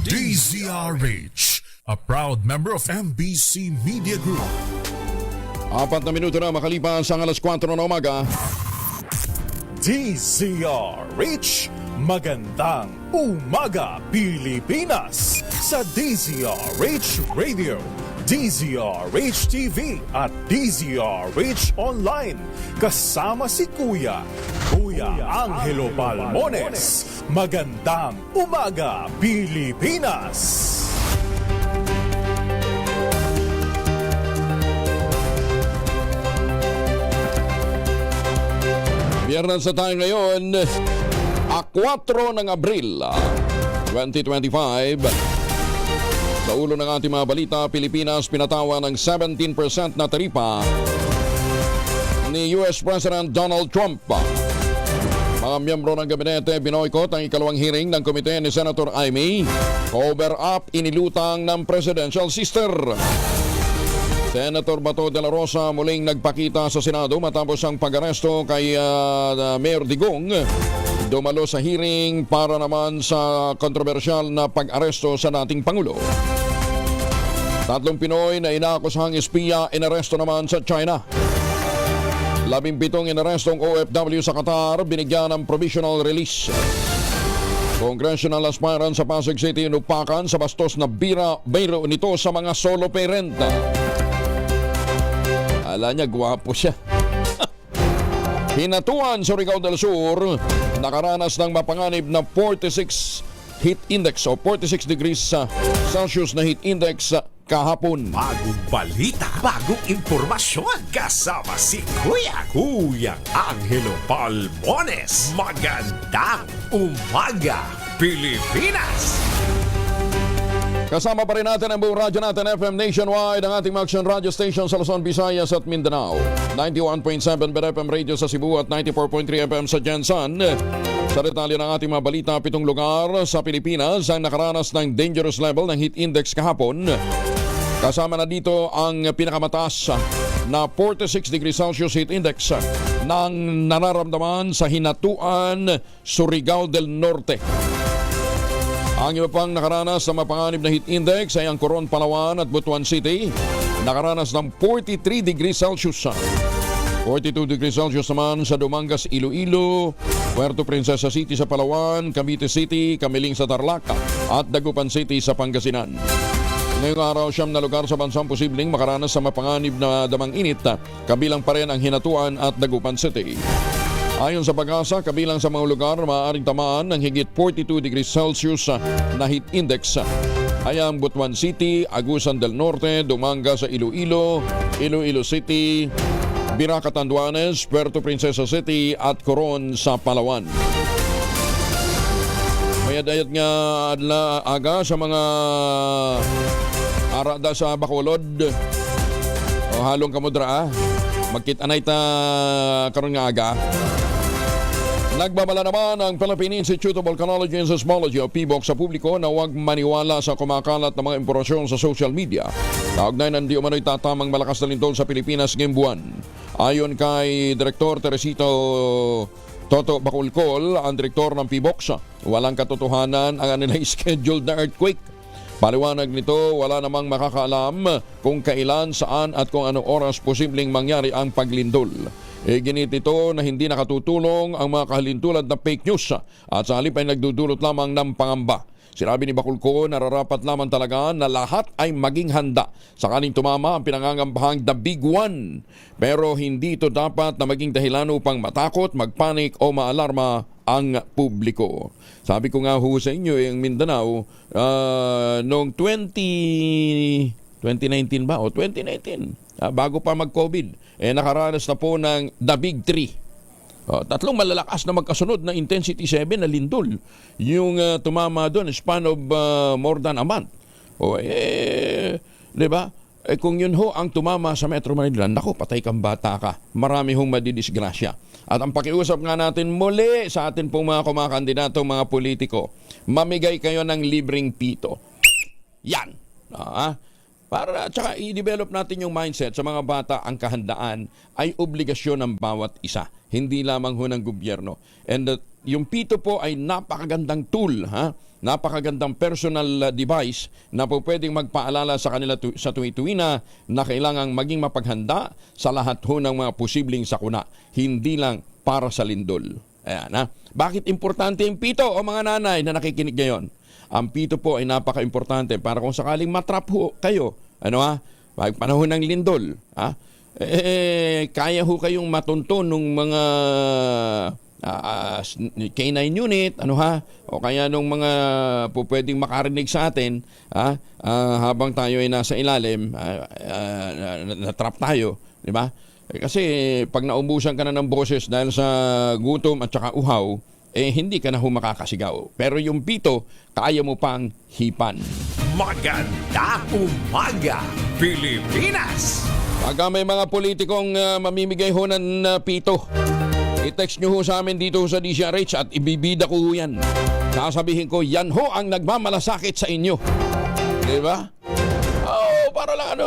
DZRH, a proud member of MBC Media Group. 4 na minuto na makalipas ang alas 4 na umaga. DZRH, magandang umaga Pilipinas sa DZRH Radio, DZRH TV at DZRH Online. Kasama si Kuya Angelo Palmones. Magandang umaga Pilipinas. Biyernes na tayo ngayon, 4 ng Abril 2025. Sa ulo ng ating mga balita, Pilipinas pinatawa ng 17% na taripa ni US President Donald Trump. Mga miyembro ng gabinete binoykot ang ikalawang hearing ng komite ni Senator Amy. Cover up inilutang ng presidential sister. Senator Bato de la Rosa muling nagpakita sa Senado matapos ang pag-aresto kay Mayor Digong. Dumalo sa hearing para naman sa kontrobersyal na pag-aresto sa dating Pangulo. 3 Pinoy na inaakusahang espiya inaresto naman sa China. 17 inarestong OFW sa Qatar binigyan ng provisional release. Congressional aspirant sa Pasig City inupakan sa bastos na biro nito sa mga solo parent. Ala niya, gwapo siya. Hinatuan sa Surigao del Sur, nakaranas ng mapanganib na 46 heat index o 46 degrees Celsius na heat index kahapon. Bagong balita, bagong impormasyon. Kasama si Kuya Angelo Palmones. Magandang umaga, Pilipinas! Kasama pa rin natin ang buong radyo natin FM nationwide, ang ating Action Radio Station sa Luzon, Visayas at Mindanao. 91.7 BFM Radio sa Cebu at 94.3 FM sa Jensan. Sa detalye ng ating mga balita, 7 lugar sa Pilipinas ang nakaranas ng dangerous level ng heat index kahapon. Kasama na dito ang pinakamataas na 46 degrees Celsius heat index ng nararamdaman sa Hinatuan, Surigao del Norte. Ang iba pang nakaranas sa mapanganib na heat index ay ang Coron, Palawan at Butuan City. Nakaranas ng 43 degrees Celsius. 42 degrees Celsius naman sa Dumangas, Iloilo, Puerto Princesa City sa Palawan, Cavite City, Camiling sa Tarlac at Dagupan City sa Pangasinan. Ngayong araw, 9 na lugar sa bansang posibleng makaranas sa mapanganib na damang init, kabilang pa rin ang Hinatuan at Dagupan City. Ayon sa Pag-asa, kabilang sa mga lugar na maaaring tamaan ng higit 42 degrees Celsius na heat index ay ang Butuan City, Agusan del Norte, Dumanga sa Iloilo, Iloilo City, Biraca, Tanduanes, Puerto Princesa City at Coron sa Palawan. May adayat nga aga sa mga arada sa Bacolod o halong kamudra. Magkit-anay ta karon nga aga. Nagbabala naman ang Philippine Institute of Volcanology and Seismology o PBOC sa publiko na huwag maniwala sa kumakalat na mga impormasyon sa social media. Kaugnay ng di umano'y tatamang malakas na lindol sa Pilipinas ngayong buwan. Ayon kay Direktor Teresito Toto Baculcol, ang direktor ng PBOC, walang katotohanan ang nila scheduled na earthquake. Paliwanag nito, wala namang makakaalam kung kailan, saan at kung anong oras posibleng mangyari ang paglindol. Ginit ito na hindi nakatutulong ang mga kahalintulad na fake news at sa halip ay nagdudulot lamang ng pangamba. Sinabi ni Baculco, nararapat lamang talaga na lahat ay maging handa sakaling tumama ang pinangangambahang The Big One. Pero hindi ito dapat na maging dahilan upang matakot, magpanik o maalarma ang publiko. Sabi ko nga ho sa inyo, yung Mindanao, noong 2019 ba? O 2019, bago pa mag-COVID, nakaranas na po ng The Big Three. 3 malalakas na magkasunod na intensity 7 na lindol. Yung tumama doon, span of more than a month. Di ba? Kung yun ho ang tumama sa Metro Manila, naku, patay kang bata ka. Marami hong madidisgrasya. At ang pakiusap nga natin muli sa atin pong mga kumakandidato, mga politiko, mamigay kayo ng libreng pito. Yan. Para tsaka i-develop natin yung mindset sa mga bata, ang kahandaan ay obligasyon ng bawat isa, hindi lamang ho ng gobyerno. And yung pito po ay napakagandang tool napakagandang personal device na po pwedeng magpaalala sa kanila sa tuwi-tuwi na kailangang maging mapaghanda sa lahat ho ng mga posibleng sakuna, hindi lang para sa lindol. Ayan, ha? Bakit importante yung pito o mga nanay na nakikinig ngayon? Ang pito po ay napaka-importante para kung sakaling matrap ho kayo, pag panahon ng lindol, kaya ho kayong matunton ng mga K9 unit, o kaya nung mga po pwedeng makarinig sa atin, habang tayo ay nasa ilalim, na-trap tayo, di ba? Kasi pag naubusan ka na ng boses dahil sa gutom at saka uhaw, hindi ka na makakasigaw. Pero yung pito, kaya mo pang hipan. Magandang umaga, Pilipinas! Pagka may mga politikong mamimigay ho ng pito, i-text nyo ho sa amin dito sa DCRH at ibibida ko ho yan. Sasabihin ko, yan ho ang nagmamalasakit sa inyo. Di ba? Para lang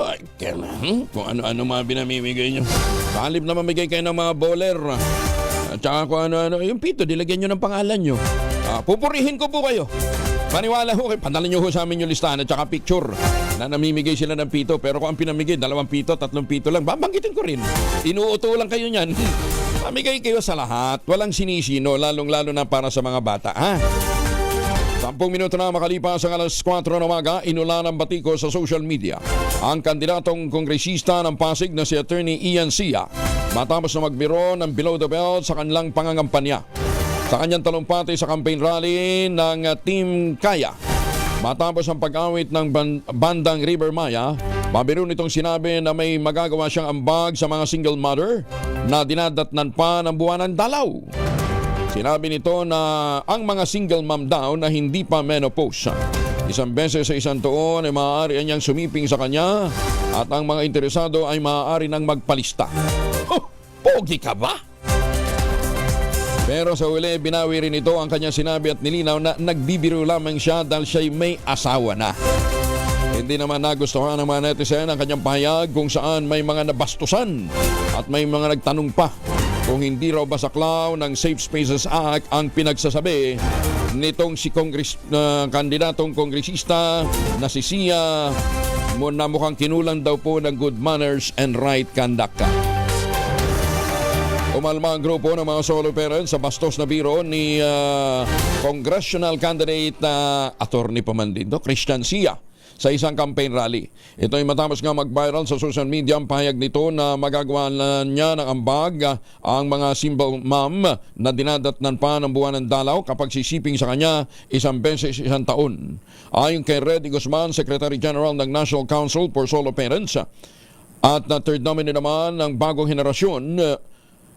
kung ano-ano mga binamimigay nyo. Kalip na mamigay kayo ng mga bowler. At saka kung ano-ano, yung pito, dilagyan nyo ng pangalan nyo. Pupurihin ko po kayo. Paniwala ho, padala nyo ho sa amin yung listahan at saka picture na namimigay sila ng pito. Pero kung ang pinamigay, 2 pito, 3 pito lang, babanggitin ko rin. Inuuto lang kayo niyan. Mamigay kayo sa lahat. Walang sinisino, lalong-lalo na para sa mga bata. 10 minuto na makalipas ang alas 4 ng umaga, inulan ng batiko sa social media ang kandidatong kongresista ng Pasig na si Attorney Ian Sia matapos na magbiro ng below the belt sa kanilang pangangampanya. Sa kanyang talumpati sa campaign rally ng Team Kaya, matapos ang pag-awit ng bandang River Maya, mabiro nitong sinabi na may magagawa siyang ambag sa mga single mother na dinadatnan pa ng buwan ng dalaw. Sinabi nito na ang mga single mom daw na hindi pa menopause, 1 beses sa 1 taon ay maaari niyang sumiping sa kanya at ang mga interesado ay maaari nang magpalista. Pogi ka ba? Pero sa huli, binawi rin ito ang kanyang sinabi at nilinaw na nagbibiro lamang siya dahil siya'y may asawa na. Hindi naman nagustuhan ng mga netizen ang kanyang pahayag kung saan may mga nabastusan at may mga nagtanong pa kung hindi raw ba saklaw ng Safe Spaces Act ang pinagsasabi nitong si kandidatong kongresista na si Sia na mukhang kinulang daw po ng good manners and right conduct. Umalma ang grupo ng mga solo parents sa bastos na biro ni congressional candidate attorney pa man din Christian Sia sa isang campaign rally. Ito ay matapos nga mag-viral sa social media ang pahayag nito na magagawa niya ng ambag ang mga single mom na dinadatnan pa ng buwan ng dalaw kapag sisiping sa kanya 1 beses 1 taon. Ayon kay Reddy Guzman, Secretary General ng National Council for Solo Parents at na third nominee naman ng bagong henerasyon,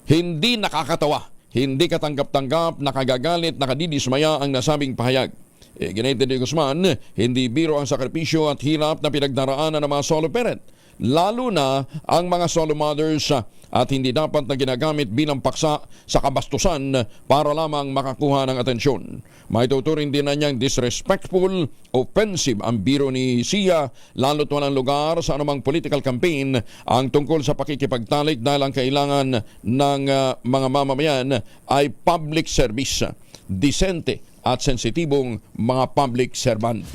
hindi nakakatawa, hindi katanggap-tanggap, nakagagalit, nakadidismaya ang nasabing pahayag. Ginit ni Guzman, hindi biro ang sakripisyo at hirap na pinagdaraanan ng mga solo parent, lalo na ang mga solo mothers at hindi dapat na ginagamit bilang paksa sa kabastusan para lamang makakuha ng atensyon. Maituturing din na niyang disrespectful, offensive ang biro ni Sia, lalo't walang lugar sa anumang political campaign ang tungkol sa pakikipagtalik dahil ang kailangan ng mga mamamayan ay public service, disente at sensitibong mga public servant.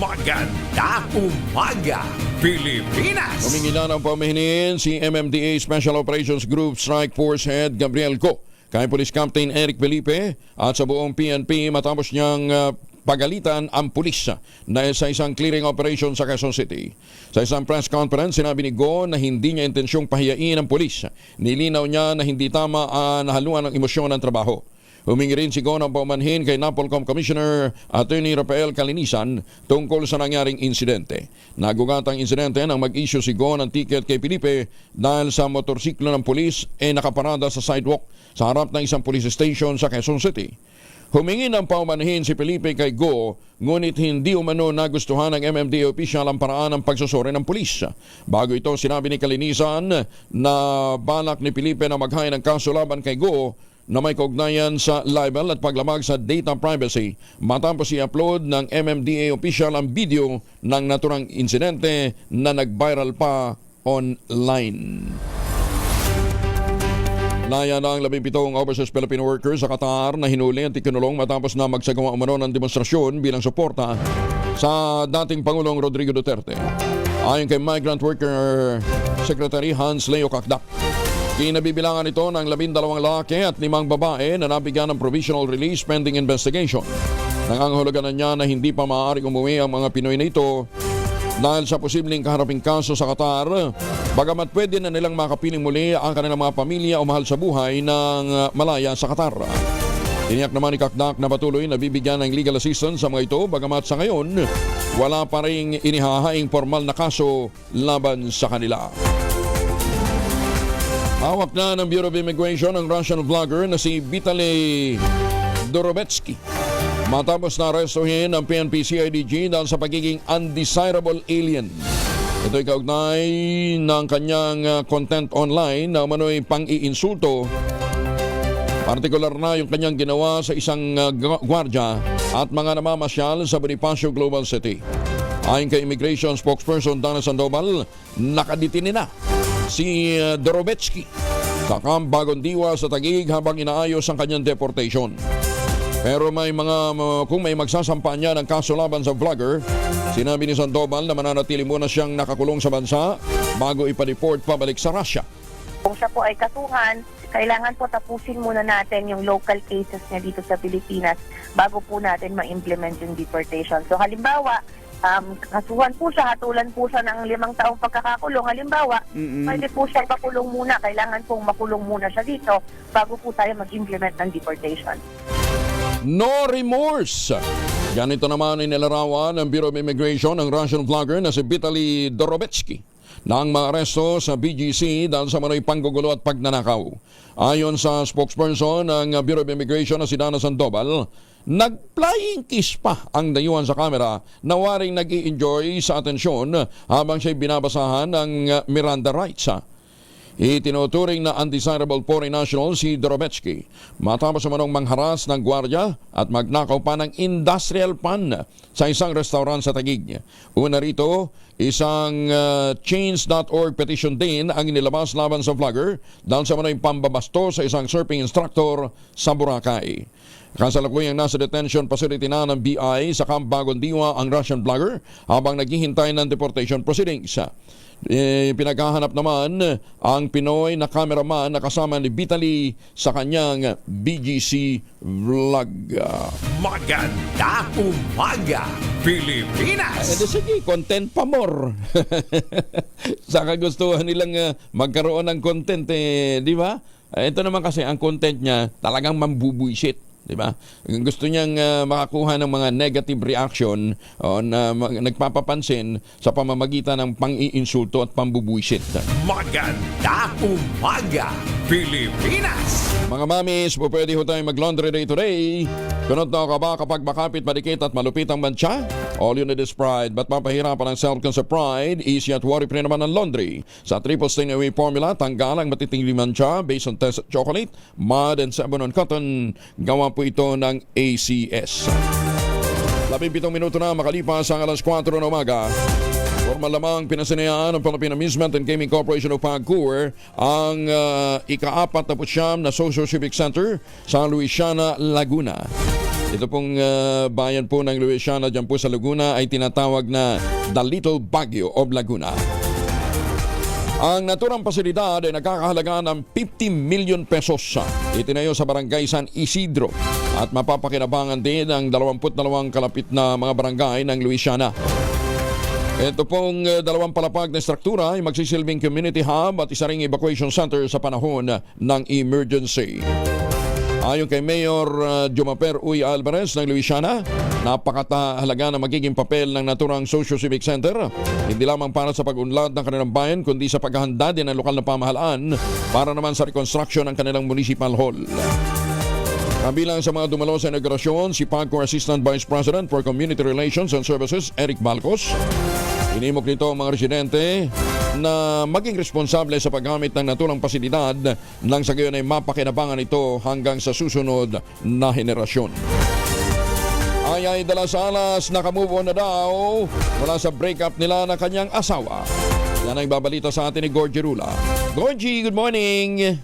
Magandang umaga, Pilipinas! Humingi na ng pamahinin si MMDA Special Operations Group Strike Force Head Gabriel Co kay Police Captain Eric Felipe at sa buong PNP matapos niyang pagalitan ang pulis dahil sa isang clearing operation sa Quezon City. Sa isang press conference, sinabi ni Go na hindi niya intensyong pahiyain ang pulis. Nilinaw niya na hindi tama nahaluan ng emosyon ng trabaho. Humingi rin si Go ng paumanhin kay Napolcom Commissioner Attorney Rafael Calinisan tungkol sa nangyaring insidente. Nagugat ang insidente nang mag-issue si Go ng ticket kay Felipe dahil sa motorsiklo ng pulis nakaparada sa sidewalk sa harap ng isang police station sa Quezon City. Humingi ng paumanhin si Felipe kay Go, ngunit hindi umano nagustuhan ng MMDA official ang paraan ng pagsusuri ng pulis. Bago ito, sinabi ni Calinisan na balak ni Felipe na maghain ng kaso laban kay Go na may kaugnayan sa libel at paglamag sa data privacy matapos i-upload ng MMDA official ang video ng naturang insidente na nag-viral pa online. Laya na ang 17 overseas Filipino workers sa Qatar na hinuli at ikinulong matapos na magsagawa umano ng demonstrasyon bilang suporta sa dating Pangulong Rodrigo Duterte. Ayon kay Migrant Worker Secretary Hans Leo Kakdak, kinabibilangan ito ng 12 lalaki at 5 babae na nabigyan ng provisional release pending investigation. Nangangahulugan niya na hindi pa maaaring umuwi ang mga Pinoy na ito dahil sa posibleng kaharaping kaso sa Qatar, bagamat pwede na nilang makapiling muli ang kanilang mga pamilya o mahal sa buhay ng malaya sa Qatar. Tiniyak naman ni Kakdak na patuloy na bibigyan ng legal assistance sa mga ito, bagamat sa ngayon wala pa rin inihahaing formal na kaso laban sa kanila. Hawak na ng Bureau of Immigration ang Russian vlogger na si Vitaly Dorobetsky matapos na arestuhin ng PNP-CIDG dahil sa pagiging undesirable alien. Ito'y kaugnay ng kanyang content online na umano'y pang-iinsulto, partikular na yung kanyang ginawa sa isang gwardya at mga namamasyal sa Bonifacio Global City. Ayon kay Immigration spokesperson Dana Sandoval, nakaditini na si Dorobetsky sa Camp Bagong Diwa sa Taguig habang inaayos ang kanyang deportation. Pero kung may magsasampa niya ng kaso laban sa vlogger, sinabi ni Sandoval na mananatili muna siyang nakakulong sa bansa bago ipa-deport pabalik sa Russia. Kung siya po ay kasuhan, kailangan po tapusin muna natin yung local cases niya dito sa Pilipinas bago po natin ma-implement yung deportation. So halimbawa, kasuhan po siya, hatulan po siya ng 5 taong pagkakakulong. Halimbawa, pwede po siya pakulong muna. Kailangan pong makulong muna siya dito bago po tayo mag-implement ng deportation. No remorse! Ganito naman ay nilarawan ng Bureau of Immigration ng Russian vlogger na si Vitaly Dorobetsky nang maaresto sa BGC dahil sa manoy panggugulo at pagnanakaw. Ayon sa spokesperson ng Bureau of Immigration na si Dana Sandoval, nag-flying kiss pa ang dayuhan sa kamera na waring nag-i-enjoy sa atensyon habang siya'y binabasahan ng Miranda rights. Itinuturing na undesirable foreign national si Dorobetsky matapos manong mangharas ng gwardya at magnakaw pa ng industrial pan sa isang restaurant sa Taguig. Una rito, isang change.org petition din ang inilabas laban sa vlogger dahil sa manoy pambabasto sa isang surfing instructor sa Boracay. Kasalukuyang nasa detention facility na ng BI sa Camp Bagong Diwa ang Russian vlogger habang naghihintay ng deportation proceedings. Pinaghahanap naman ang Pinoy na cameraman na kasama ni Vitaly sa kanyang BGC vlog. Maganda umaga, Pilipinas! Sige, content pa more. Sa kagustuhan nilang magkaroon ng content, di ba? Ito naman kasi ang content niya talagang mambubuisit. Diba? Gusto niyang makakuha ng mga negative reaction na nagpapapansin sa pamamagitan ng pang-iinsulto at pambubuisit. Maganda umaga, Pilipinas! Mga mamis, po pwede ho tayong mag-laundry day today. Kunot na ka ba kapag makapit, madikit at malupit ang mancha? All you need is pride. Ba't mapahirapan ang self-concept pride? Easy at worry-free naman ang laundry. Sa triple stain away formula, tanggal ang matitingling mancha based on test chocolate, mud, and sabon on cotton. Gawa po ito ng ACS. 17 minuto na makalipas ang alas 4 ng umaga. Formal lamang pinasinayaan ng Philippine Amusement and Gaming Corporation of PAGCOR ang ika-49 na Socio-Civic Center sa Luisiana, Laguna. Ito pong bayan po ng Luisiana dyan po sa Laguna ay tinatawag na The Little Baguio of Laguna. Ang naturang pasilidad ay nagkakahalaga ng 50 million pesos. Itinayo sa barangay San Isidro at mapapakinabangan din ng 22 kalapit na mga barangay ng Luisiana. Ito pong 2 palapag na struktura ay magsisilbing community hub at isa ring evacuation center sa panahon ng emergency. Ayon kay Mayor Jumaper Uy Alvarez ng Luisiana, napakahalaga na magiging papel ng naturang Socio-Civic Center, hindi lamang para sa pag-unlad ng kanilang bayan, kundi sa paghahanda din ng lokal na pamahalaan para naman sa reconstruction ng kanilang municipal hall. Kabilang sa mga dumalo sa inaugurasyon, si PAGCOR Assistant Vice President for Community Relations and Services, Eric Balcos. Inimok nito ang mga residente na maging responsable sa paggamit ng naturang pasilidad nang sa gayon ay mapakinabangan ito hanggang sa susunod na henerasyon. Ay dalas-alas nakamove on na daw mula sa breakup nila ng kanyang asawa. Yan ang babalita sa atin ni Gorgie Rula. Gorgie, good morning!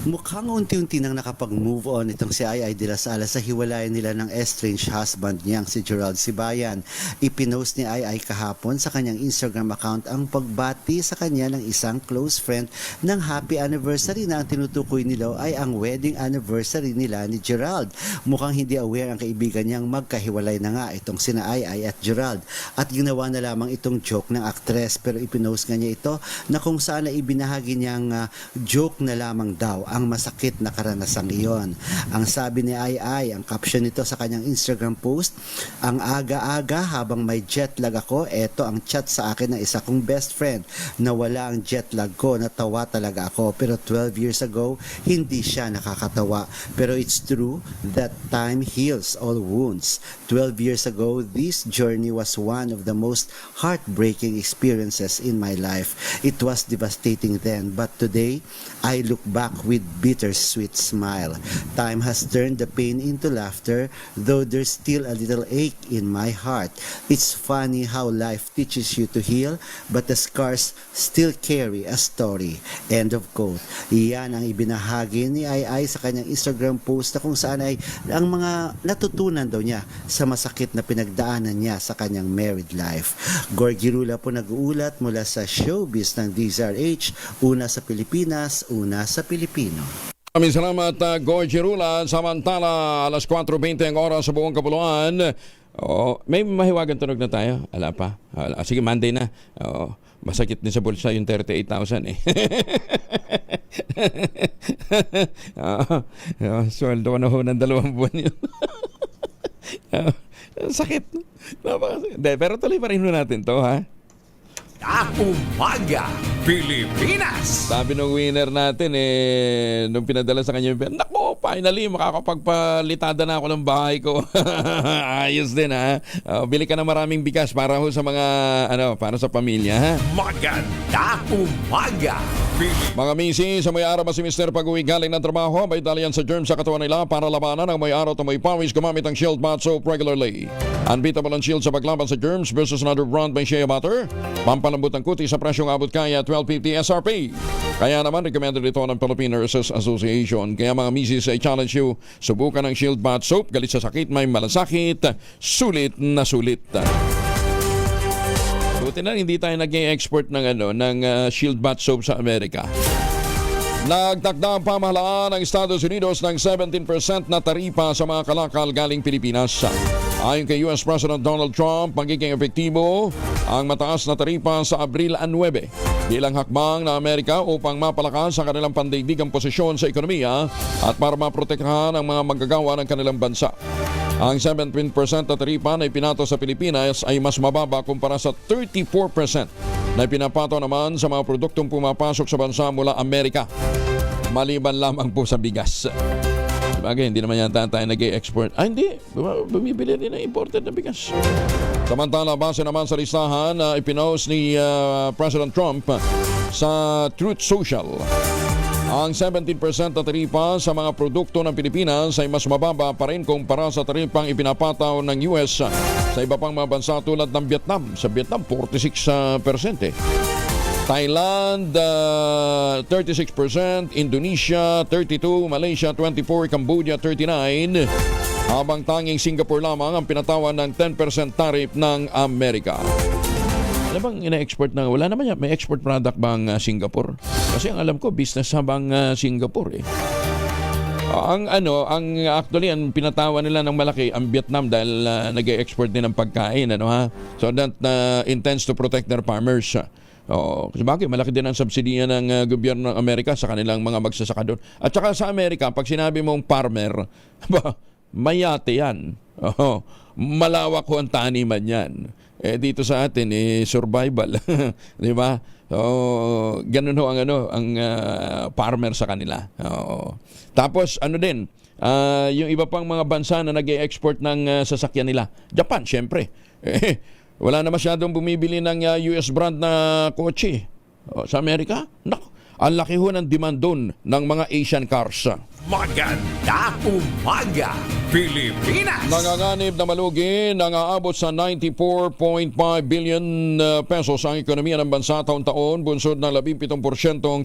Mukhang unti-unti nang nakapag-move on itong si Ai de las Alas sa hiwalayan nila ng estranged husband niyang si Gerald Sibayan. Ipinost ni Ai kahapon sa kanyang Instagram account ang pagbati sa kanya ng isang close friend ng happy anniversary na ang tinutukoy nila ay ang wedding anniversary nila ni Gerald. Mukhang hindi aware ang kaibigan niyang magkahiwalay na nga itong sina Ai at Gerald at ginawa na lamang itong joke ng aktres, pero ipinost nga niya ito na kung saan ay ibinahagi niyang joke na lamang daw ang masakit na karanasang iyon. Ang sabi ni Ai, ang caption nito sa kanyang Instagram post, ang aga-aga habang may jet lag ako, eto ang chat sa akin ng isa kong best friend na wala ang jet lag ko, natawa talaga ako, pero 12 years ago hindi siya nakakatawa, pero it's true that time heals all wounds. 12 years ago, this journey was one of the most heartbreaking experiences in my life. It was devastating then, but today I look back with bittersweet smile. Time has turned the pain into laughter, though there's still a little ache in my heart. It's funny how life teaches you to heal, but the scars still carry a story. End of quote. Iyan ang ibinahagi ni Ai sa kanyang Instagram post na kung saan ay ang mga natutunan daw niya sa masakit na pinagdaanan niya sa kanyang married life. Gorgie Rula po nag-uulat mula sa showbiz ng DZRH, una sa Pilipinas, una sa Pilipino. Maraming salamat, Gorgie Rula. Samantala, alas 4:20 ang oras sa buong kapuluan. May mahiwagan tunog na tayo? Ala pa. Sige, Monday na. Masakit din sa bulsa yung 38,000 eh. Sweldo ko na ho ng 2 buwan yun. Sakit. Pero tuloy pa rin natin to, ha? Umaga, Pilipinas! Sabi ng winner natin, nung pinadala sa kanya yung pera, naku, finally, makakapagpalitada na ako ng bahay ko. Ayos din, ha? Bili ka na maraming bigas para ho sa mga, para sa pamilya, ha? Maganda umaga, Pilipinas! Mga misi, sa may araw ba si Mr. pag-uwi galing ng trabaho, may dalian sa germ sa katawan nila para labanan ang may araw at may pawis gamamit ang Shield Bath Soap regularly. Unbeatable ang Shield sa paglaban sa germs versus another brand by Shea Butter. Pampalambot ang kuti sa presyong abot kaya 12.50 SRP. Kaya naman, recommended ito ng Philippine Nurses Association. Kaya mga misis, I challenge you, subukan ang Shield Bath Soap. Galit sa sakit, may malasakit, sulit na sulit. Buti na hindi tayo nag-export ng Shield Bath Soap sa Amerika. Nagtakda ang pamahalaan ng Estados Unidos ng 17% na taripa sa mga kalakal galing Pilipinas. Ayon kay US President Donald Trump, magiging epektibo ang mataas na taripa sa Abril 9 bilang hakbang na Amerika upang mapalakas ang kanilang pandaigdigang posisyon sa ekonomiya at para maprotektahan ang mga manggagawa ng kanilang bansa. Ang 17% na taripa na ipinato sa Pilipinas ay mas mababa kumpara sa 34% na ipinapato naman sa mga produktong pumapasok sa bansa mula Amerika. Maliban lamang po sa bigas. Bagay, hindi naman yata tayo nag-i-export. Hindi. Bumibili din ng imported na bigas. Samantala, base naman sa listahan na ipinost ni President Trump sa Truth Social, ang 17% na taripa sa mga produkto ng Pilipinas ay mas mababa pa rin kumpara sa taripang ipinapataw ng US sa iba pang mga bansa tulad ng Vietnam. Sa Vietnam, 46% eh. Thailand, 36%, Indonesia, 32%, Malaysia, 24%, Cambodia, 39%, habang tanging Singapore lamang ang pinatawan ng 10% tariff ng Amerika. Ano bang ina-export na? Wala naman yan. May export product bang Singapore? Kasi ang alam ko, business habang Singapore eh. Ang actually, ang pinatawan nila ng malaki ang Vietnam dahil nag-export din ng pagkain, So that intends to protect their farmers. Kasi bakit? Malaki din ang subsidiya ng gobyerno ng Amerika sa kanilang mga magsasaka doon. At saka sa Amerika, pag sinabi mong farmer, mayate yan. Malawak ko ang taniman yan. Dito sa atin, survival. Di ba? Ganun ho ang farmer sa kanila. Tapos, yung iba pang mga bansa na nag-e-export ng sasakyan nila. Japan, syempre. Wala na masyadong bumibili ng US brand na kotse. Sa Amerika, naku, ang laki ho ng demand doon ng mga Asian cars. Maganda umaga, Pilipinas! Nanganganib na malugi, nangaabot sa 94.5 billion pesos ang ekonomiya ng bansa taon-taon, bunsod ng 17%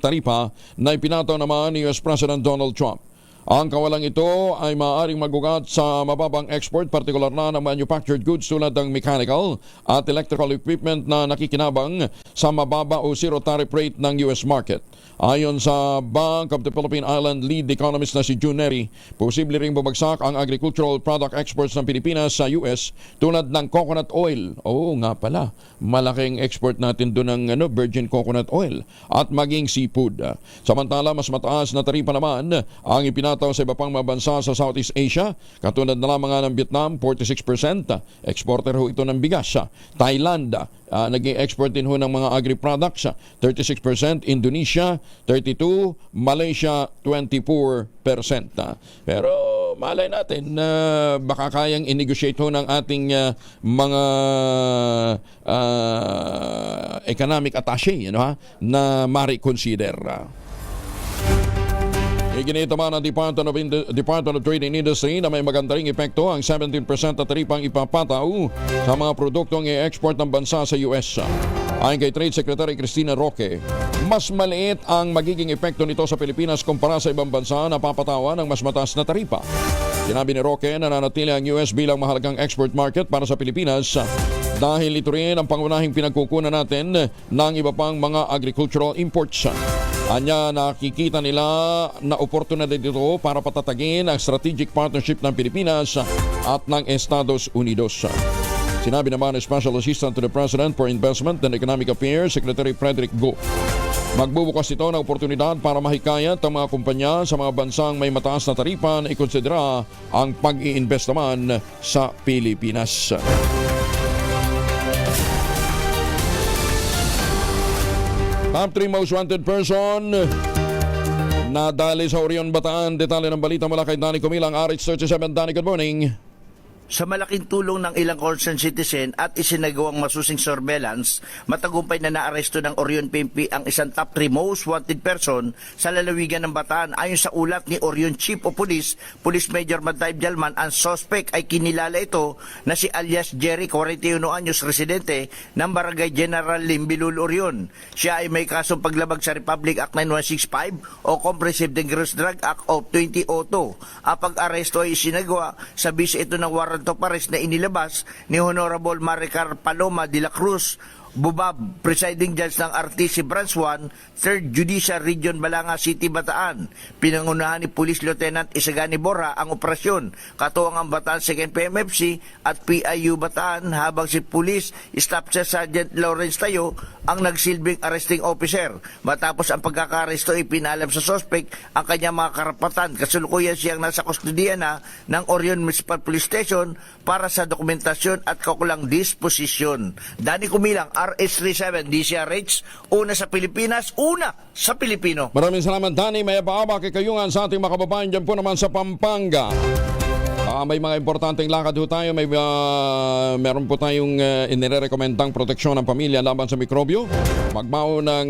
taripa na ipinataw naman ni US President Donald Trump. Ang kawalang ito ay maaaring magugat sa mababang export, partikular na ng manufactured goods tulad ng mechanical at electrical equipment na nakikinabang sa mababa o zero tariff rate ng US market. Ayon sa Bank of the Philippine Island lead economist na si June Neri, posible ring bumagsak ang agricultural product exports ng Pilipinas sa US tulad ng coconut oil. Oo nga pala, malaking export natin doon ng virgin coconut oil at maging seafood. Samantala, mas mataas na taripa naman ang ipinataw sa iba pang mga bansa sa Southeast Asia, katulad na lamang ng Vietnam, 46%. Exporter ho ito ng bigas. Thailand, nag-export din ho ng mga agri-products, 36%, Indonesia 32%, Malaysia 24%. Pero malay natin na baka kayang i-negotiate ho ng ating mga economic attaché na ma-reconsider. Iginito man ng Department of Trade and Industry na may maganda ring epekto ang 17% na taripang ipapataw sa mga produktong i-export ng bansa sa US. Ayon kay Trade Secretary Cristina Roque, mas maliit ang magiging epekto nito sa Pilipinas kumpara sa ibang bansa na papatawan ng mas mataas na taripa. Sinabi ni Roque na nanatili ang US bilang mahalagang export market para sa Pilipinas dahil ito rin ang pangunahing pinagkukunan natin ng iba pang mga agricultural imports. Anya, nakikita nila na oportunidad dito para patatagin ang strategic partnership ng Pilipinas at ng Estados Unidos. Sinabi naman ng Special Assistant to the President for Investment and Economic Affairs, Secretary Frederick Go. Magbubukas ito ng oportunidad para mahikayat ang mga kumpanya sa mga bansang may mataas na taripa na ikonsidera ang pag-i-invest naman sa Pilipinas. Top 3 most wanted person nadali sa Orion, Bataan. Detalye ng balita mula kay Danny Comilang, RH37. Danny, good morning. Sa malaking tulong ng ilang concerned citizen at isinagawang masusing surveillance, matagumpay na naaresto ng Orion PNP ang isang top 3 most wanted person sa lalawigan ng Bataan. Ayon sa ulat ni Orion Chief of Police, Police Major Mantayib Jalman, ang suspect ay kinilala ito na si alias Jerry, 41 anyos, residente ng Barangay General Limbilul, Orion. Siya ay may kasong paglabag sa Republic Act 9165 o Comprehensive Dangerous Drug Act of 2002. Ang pag-aresto ay isinagawa sa bisa ito ng warrant of arrest na inilabas ni Honorable Maricar Paloma de la Cruz Bubab, Presiding Judge ng RTC Branch 1, 3rd Judicial Region, Balanga City, Bataan. Pinangunahan ni Police Lieutenant Isagani Borja ang operasyon, katuwang ang Bataan 2nd PMFC at PIU Bataan, habang si Police Staff Sergeant Lawrence Tayo ang nagsilbing arresting officer. Matapos ang pagkakaresto, ipinalam sa suspect ang kanyang mga karapatan. Kasulukuyan siyang nasa kustodiya na ng Orion Municipal Police Station para sa dokumentasyon at kaukulang disposisyon. Danny Kumilang, RH37 DCRH, una sa Pilipinas, una sa Pilipino. Maraming salamat, Danny. May paaba kay kayungan sa ating mga kababayan dyan po naman sa Pampanga. May mga importanteng lakad ho tayo. Meron po tayong inirekomendang proteksyon ng pamilya laban sa mikrobyo. Magmao ng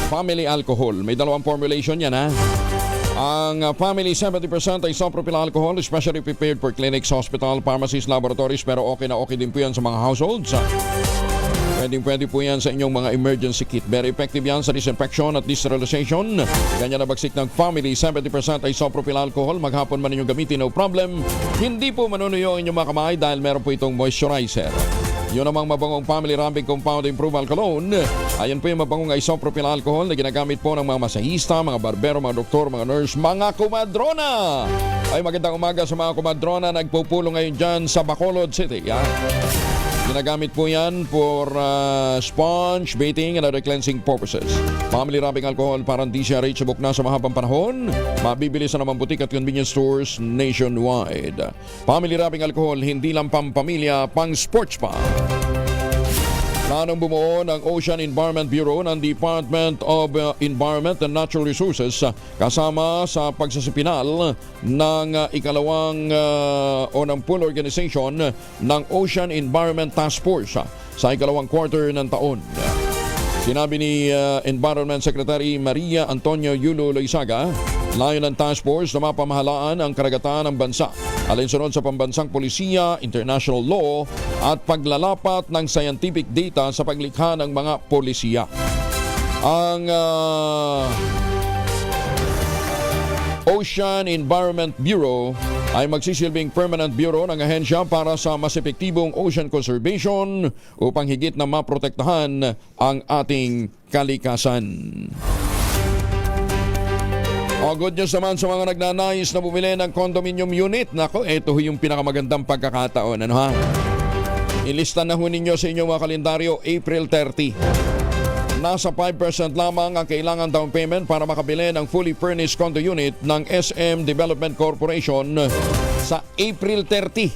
family alcohol. May dalawang formulation yan, ha? Ang family 70% ay isopropyl alcohol, especially prepared for clinics, hospital, pharmacies, laboratories, pero okay na okay din po yan sa mga households. Pwede po yan sa inyong mga emergency kit. Very effective yan sa disinfection at sterilization. Ganyan na bagsik ng family 70% ay isopropyl alcohol. Maghapon man ninyong gamitin, no problem. Hindi po manunuyo ang inyong mga kamay dahil meron po itong moisturizer. Yun namang mabangong family rubbing compound improve cologne. Ayan po yung mabangong isopropyl alcohol na ginagamit po ng mga masahista, mga barbero, mga doktor, mga nurse, mga kumadrona. Ay, magandang umaga sa mga kumadrona. Nagpupulong ngayon dyan sa Bacolod City. Yan. Ginagamit po yan for sponge, bathing, and other cleansing purposes. Family rubbing alcohol parang DCRH sa bukna sa mahabang panahon. Mabibili sa naman butik at convenience stores nationwide. Family rubbing alcohol, hindi lang pampamilya, pang sports pa. Planong bumuo ng Ocean Environment Bureau ng Department of Environment and Natural Resources kasama sa pagsasipinal ng ikalawang o ng full organization ng Ocean Environment Task Force sa ikalawang quarter ng taon. Sinabi ni Environment Secretary Maria Antonio Yulo Loizaga, layon ng task force na mapamahalaan ang karagatan ng bansa alinsunod sa pambansang polisiya, international law at paglalapat ng scientific data sa paglikha ng mga polisiya. Ang Ocean Environment Bureau ay magsisilbing permanent bureau ng ahensya para sa mas epektibong ocean conservation upang higit na maprotektahan ang ating kalikasan. Good news naman sa mga nagnanais na bumili ng condominium unit. Nako, ito yung pinakamagandang pagkakataon. Ano ha? Ilista na ho ninyo sa inyong mga kalendaryo April 30. Nasa 5% lamang ang kailangan down payment para makabili ng fully furnished condo unit ng SM Development Corporation sa April 30.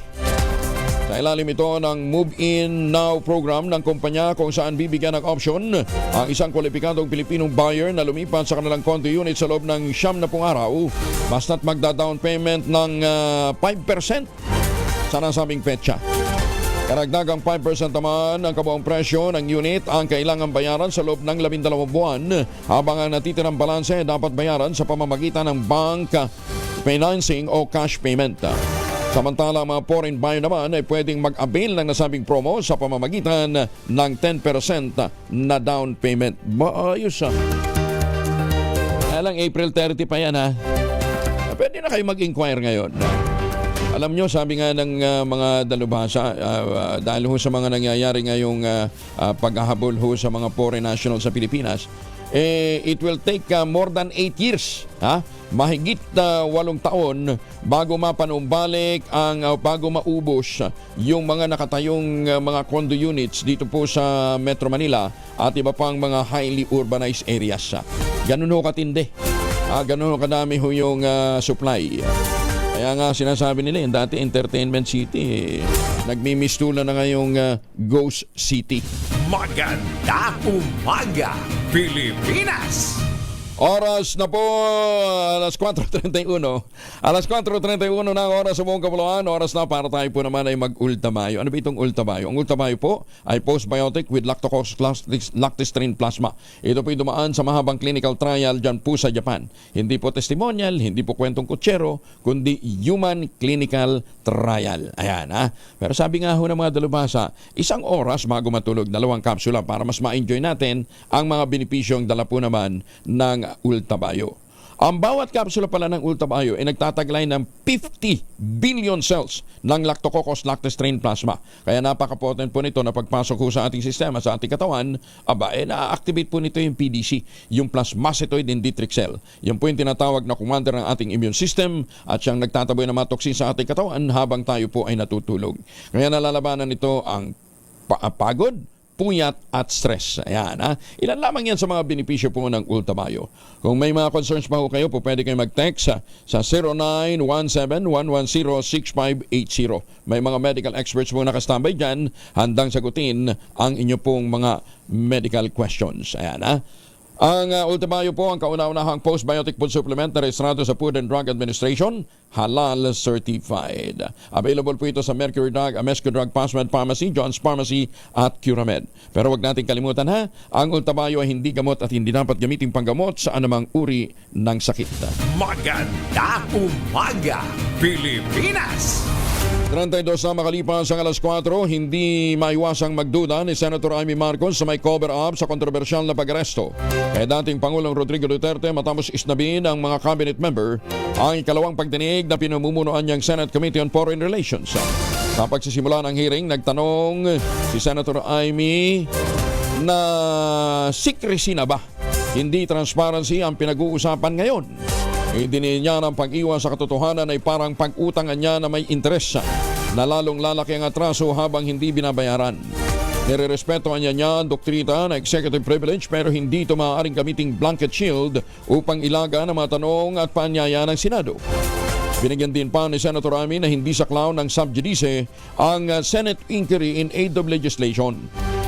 Sa ilalim ito ng Move In Now program ng kumpanya kung saan bibigyan ng option ang isang kwalipikadong Pilipinong buyer na lumipat sa kanilang condo unit sa loob ng 70 araw basta't magda-down payment ng 5% sa nasabing petsa. Karagdagang 5% naman ang kabuang presyo ng unit ang kailangan bayaran sa loob ng 12 buwan habang ang natitirang balanse dapat bayaran sa pamamagitan ng bank financing o cash payment. Samantala, mga foreign buyer naman ay pwedeng mag-avail ng nasabing promo sa pamamagitan ng 10% na down payment. Maayos ah. Kaya lang April 30 pa yan ha. Pwede na kayo mag-inquire ngayon. Alam nyo, sabi nga ng mga dalubhasa, dahil ho sa mga nangyayari ngayong paghahabol ho sa mga foreign nationals sa Pilipinas, it will take more than 8 years, mahigit 8 taon bago mapanumbalik bago maubos yung mga nakatayong mga condo units dito po sa Metro Manila at iba pang mga highly urbanized areas. Ganun ho katindi. Ganun ho kadami ho yung supply. Kaya nga sinasabi nila yung dati entertainment city, nagmimistulan na ngayong ghost city. Magandang umaga, Pilipinas! Oras na po, alas 4:31. Alas 4:31 na ang oras sa buong kapuluan. Oras na para tayo po naman ay mag-ultamayo. Ano ba itong ultamayo? Ang ultamayo po ay postbiotic with lactococcus-lactestrin plasma. Ito po dumaan sa mahabang clinical trial dyan po sa Japan. Hindi po testimonial, hindi po kwentong kutsero, kundi human clinical trial. Ayan ha. Pero sabi nga ho ng mga dalubhasa, 1 oras bago matulog, 2 kapsula para mas ma-enjoy natin ang mga benepisyong dala po naman ng Ultabayo. Ang bawat kapsula pala ng Ultabayo ay nagtataglay ng 50 billion cells ng lactococcus-lactestrin plasma. Kaya napaka-potent po nito na pagpasok ho sa ating sistema, sa ating katawan, na-activate po nito yung PDC, yung plasmacytoid dendritic cell. Yan po yung tinatawag na commander ng ating immune system at siyang nagtataboy ng mga toksin sa ating katawan habang tayo po ay natutulog. Kaya nalalabanan nito ang pagod, puyat at stress. Ayan ha. Ilan lamang yan sa mga benepisyo po ng Ultamayo. Kung may mga concerns pa ho kayo, po pwede kayo mag-text sa 0917-110-6580. May mga medical experts po nakastambay dyan, handang sagutin ang inyo pong mga medical questions. Ayan ha. Ang Ultamayo po ang kauna-unahang postbiotic food supplement na rehistrado sa Food and Drug Administration, halal certified. Available po ito sa Mercury Drug, Amesco Drug, Passmed Pharmacy, John's Pharmacy at Curamed. Pero wag natin kalimutan ha, ang Ultamayo ay hindi gamot at hindi dapat gamitin panggamot sa anumang uri ng sakit. Magandang umaga, Pilipinas! 32 na makalipas ang alas 4, hindi maiwasang magduda ni Senator Amy Marcos sa may cover-up sa kontrobersyal na pag-aresto kay dating Pangulong Rodrigo Duterte matapos isnabin ng mga cabinet member ang ikalawang pagdinig na pinamumunuan niyang Senate Committee on Foreign Relations. Sa pagsisimula ng hearing, nagtanong si Senator Amy na secrecy na ba? Hindi transparency ang pinag-uusapan ngayon. Idinin niya ng pag-iwas sa katotohanan ay parang pag-utangan niya na may interes na lalong lalaki ang atraso habang hindi binabayaran. Nirerespetuhan niya ang doktrina na executive privilege pero hindi ito maaaring gamiting blanket shield upang ilaga ng mga tanong at paanyaya ng Senado. Binigyan din pa ni Senator Amy na hindi saklaw ng sub judice ang Senate inquiry in aid of legislation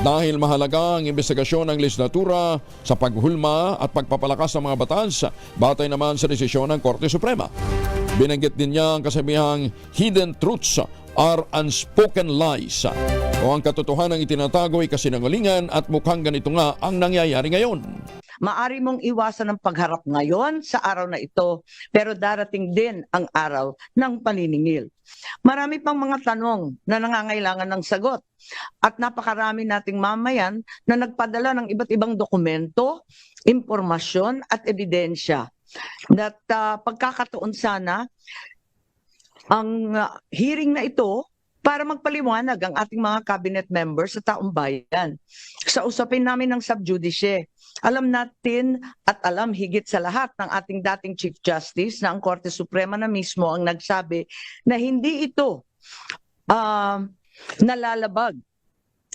dahil mahalaga ang investigasyon ng legislatura sa paghulma at pagpapalakas ng mga batas batay naman sa desisyon ng Korte Suprema. Binanggit din niya ang kasabihang hidden truths are unspoken lies o ang katotohanan ng itinatago ay kasinungalingan at mukhang ganito nga ang nangyayari ngayon. Maari mong iwasan ang pagharap ngayon sa araw na ito, pero darating din ang araw ng paniningil. Marami pang mga tanong na nangangailangan ng sagot at napakarami nating mamayan na nagpadala ng iba't ibang dokumento, impormasyon at ebidensya. At pagkakataon sana ang hearing na ito para magpaliwanag ang ating mga cabinet members sa taong bayan. Sa usapin namin ng subjudice, alam natin at alam higit sa lahat ng ating dating Chief Justice na ang Korte Suprema na mismo ang nagsabi na hindi ito nalalabag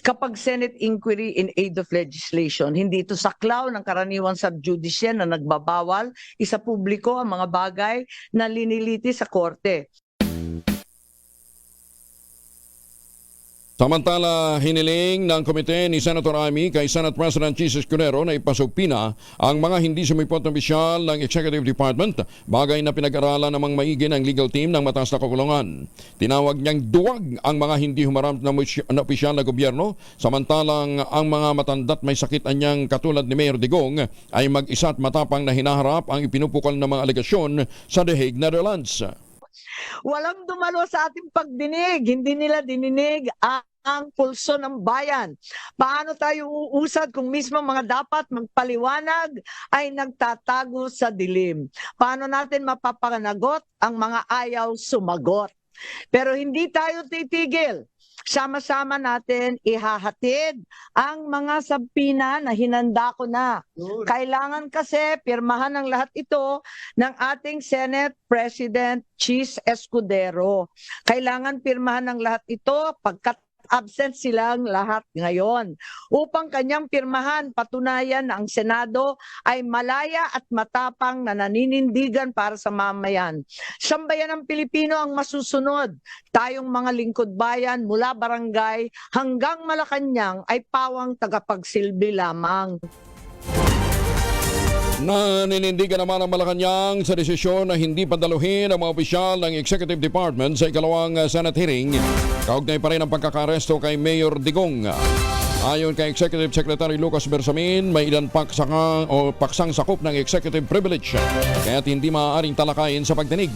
kapag Senate inquiry in aid of legislation. Hindi ito saklaw ng karaniwang subjudice na nagbabawal isa publiko ang mga bagay na liniliti sa Korte. Samantala, hiniling ng komite ni Senator Amy kay Senate President Jesus Cunero na ipasugpina ang mga hindi sumipot na opisyal ng Executive Department, bagay na pinag-aralan namang maigi ng legal team ng mataas na kakulungan. Tinawag niyang duwag ang mga hindi humarap na opisyal na gobyerno, samantalang ang mga matanda't may sakit anyang katulad ni Mayor Digong ay mag-isa at matapang na hinaharap ang ipinupukol ng mga alegasyon sa The Hague, Netherlands. Walang dumalo sa ating pagdinig. Hindi nila dininig ang pulso ng bayan. Paano tayo uusad kung mismo mga dapat magpaliwanag ay nagtatago sa dilim? Paano natin mapapanagot ang mga ayaw sumagot? Pero hindi tayo titigil. Sama-sama natin ihahatid ang mga sabpina na hinanda ko na. Kailangan kasi pirmahan ng lahat ito ng ating Senate President Chis Escudero. Kailangan pirmahan ng lahat ito pagkat absent silang lahat ngayon. Upang kanyang pirmahan, patunayan na ang Senado ay malaya at matapang na naninindigan para sa mamayan. Sambayan ng Pilipino ang masusunod. Tayong mga lingkod bayan mula barangay hanggang Malacanang ay pawang tagapagsilbi lamang. Naninindigan naman ang Malacanang sa desisyon na hindi padaluhin ang mga opisyal ng Executive Department sa ikalawang Senate hearing. Kaugnay pa rin ang pagkakaresto kay Mayor Digong. Ayon kay Executive Secretary Lucas Bersamin, may ilan paksang sakop ng executive privilege kaya't hindi maaaring talakayin sa pagdinig.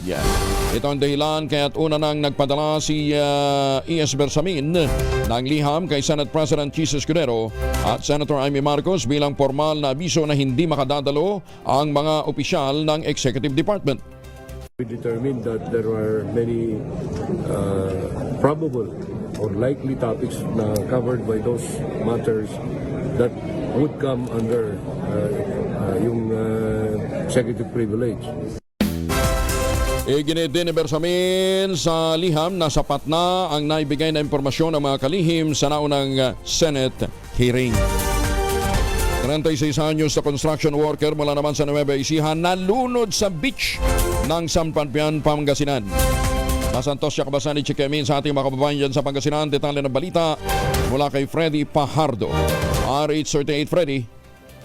Ito ang dahilan kaya't una nang nagpadala si E.S. Bersamin ng liham kay Senate President Jesus Cunero at Senator Amy Marcos bilang formal na abiso na hindi makadadalo ang mga opisyal ng Executive Department. We determined that there were many probable or likely topics na covered by those matters that would come under yung executive privilege. Iginit din ni Bersamin sa liham na sapat na ang naibigay na impormasyon ng mga kalihim sa naunang Senate hearing. 36 anyos na construction worker mula naman sa Nueva Ecija nalunod sa beach ng San Fabian, Pangasinan. Masantos siya kabasan ni Chikemin sa ating mga kababayan dyan sa Pangasinan. Detalye ng balita mula kay Freddy Pajardo. RH38 Freddy.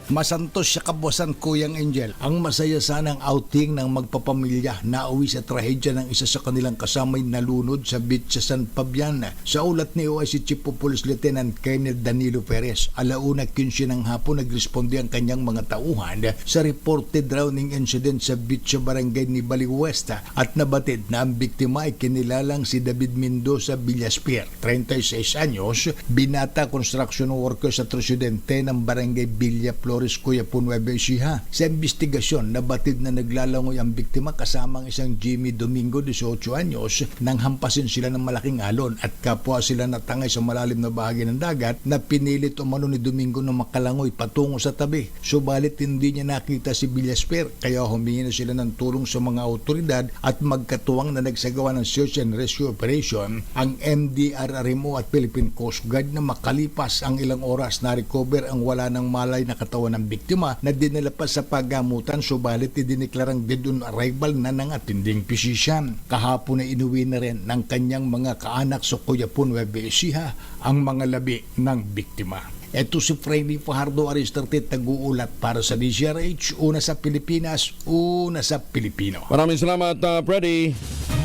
Masantos siya kabosan Kuyang Angel. Ang masaya sanang outing ng magpapamilya na uwi sa trahedya ng isa sa kanilang kasamay nalunod sa beach sa San Fabian. Sa ulat ni OIC Chief of Police Lieutenant Colonel Danilo Perez, 1:15 ng hapon nagresponde ang kanyang mga tauhan sa reported drowning incident sa beach sa barangay ni Baliw West at nabatid na ang biktima ay kinilalang si David Mendoza Villaspier, 36 anyos, binata construction worker sa residente ng barangay Villa Flores, Cuyapo, Nueva Ecija. Sa investigasyon, nabatid na naglalangoy ang biktima kasama ang isang Jimmy Domingo, 18 anyos, nang hampasin sila ng malaking alon at kapwa sila natangay sa malalim na bahagi ng dagat na pinilit umano ni Domingo na makalangoy patungo sa tabi. Subalit hindi niya nakita si Villasper kaya humingi na sila ng tulong sa mga autoridad at magkatuwang na nagsagawa ng search and rescue operation ang MDRRMO at Philippine Coast Guard na makalipas ang ilang oras na recover ang wala ng malay na katawan asawa ng biktima na dinala pa sa paggamutan subalit idineklarang dead on arrival na ng atinding pisisyan. Kahapon na inuwi na rin ng kanyang mga kaanak sa Coyapon, Nueva Ecija ang mga labi ng biktima. Ito si Freddy Fajardo Aristarte nag-uulat para sa DZRH, una sa Pilipinas, una sa Pilipino. Maraming salamat, Freddy.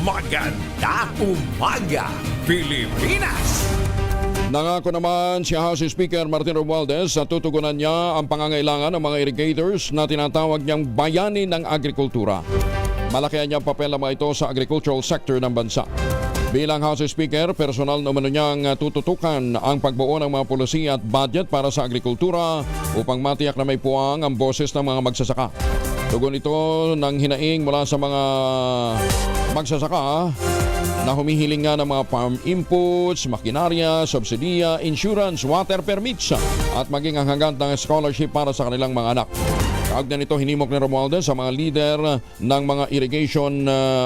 Magandang umaga, Pilipinas! Nangako naman si House Speaker Martin Romualdez sa tutugunan niya ang pangangailangan ng mga irrigators na tinatawag niyang bayani ng agrikultura. Malaki niya ang papel ng mga ito sa agricultural sector ng bansa. Bilang House Speaker, personal na umano niyang tututukan ang pagbuo ng mga polisiya at budget para sa agrikultura upang matiyak na may puwang ang boses ng mga magsasaka. Tugon ito ng hinaing mula sa mga magsasaka na humihiling nga ng mga farm inputs, makinarya, subsidiya, insurance, water permits at maging ang hanggang ng scholarship para sa kanilang mga anak. Kaagnan nito hinimok ni Romualdez sa mga leader ng mga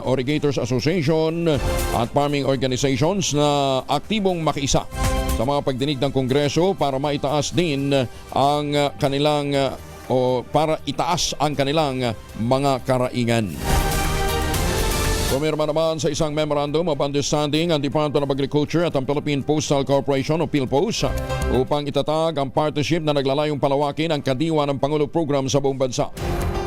Irrigators Association at farming organizations na aktibong makiisa sa mga pagdinig ng Kongreso para maitaas din ang kanilang para itaas ang kanilang mga karaingan. Pumirma naman sa isang Memorandum of Understanding ang Department of Agriculture at ang Philippine Postal Corporation o PhilPost upang itatag ang partnership na naglalayong palawakin ang Kadiwa ng Pangulo Program sa buong bansa.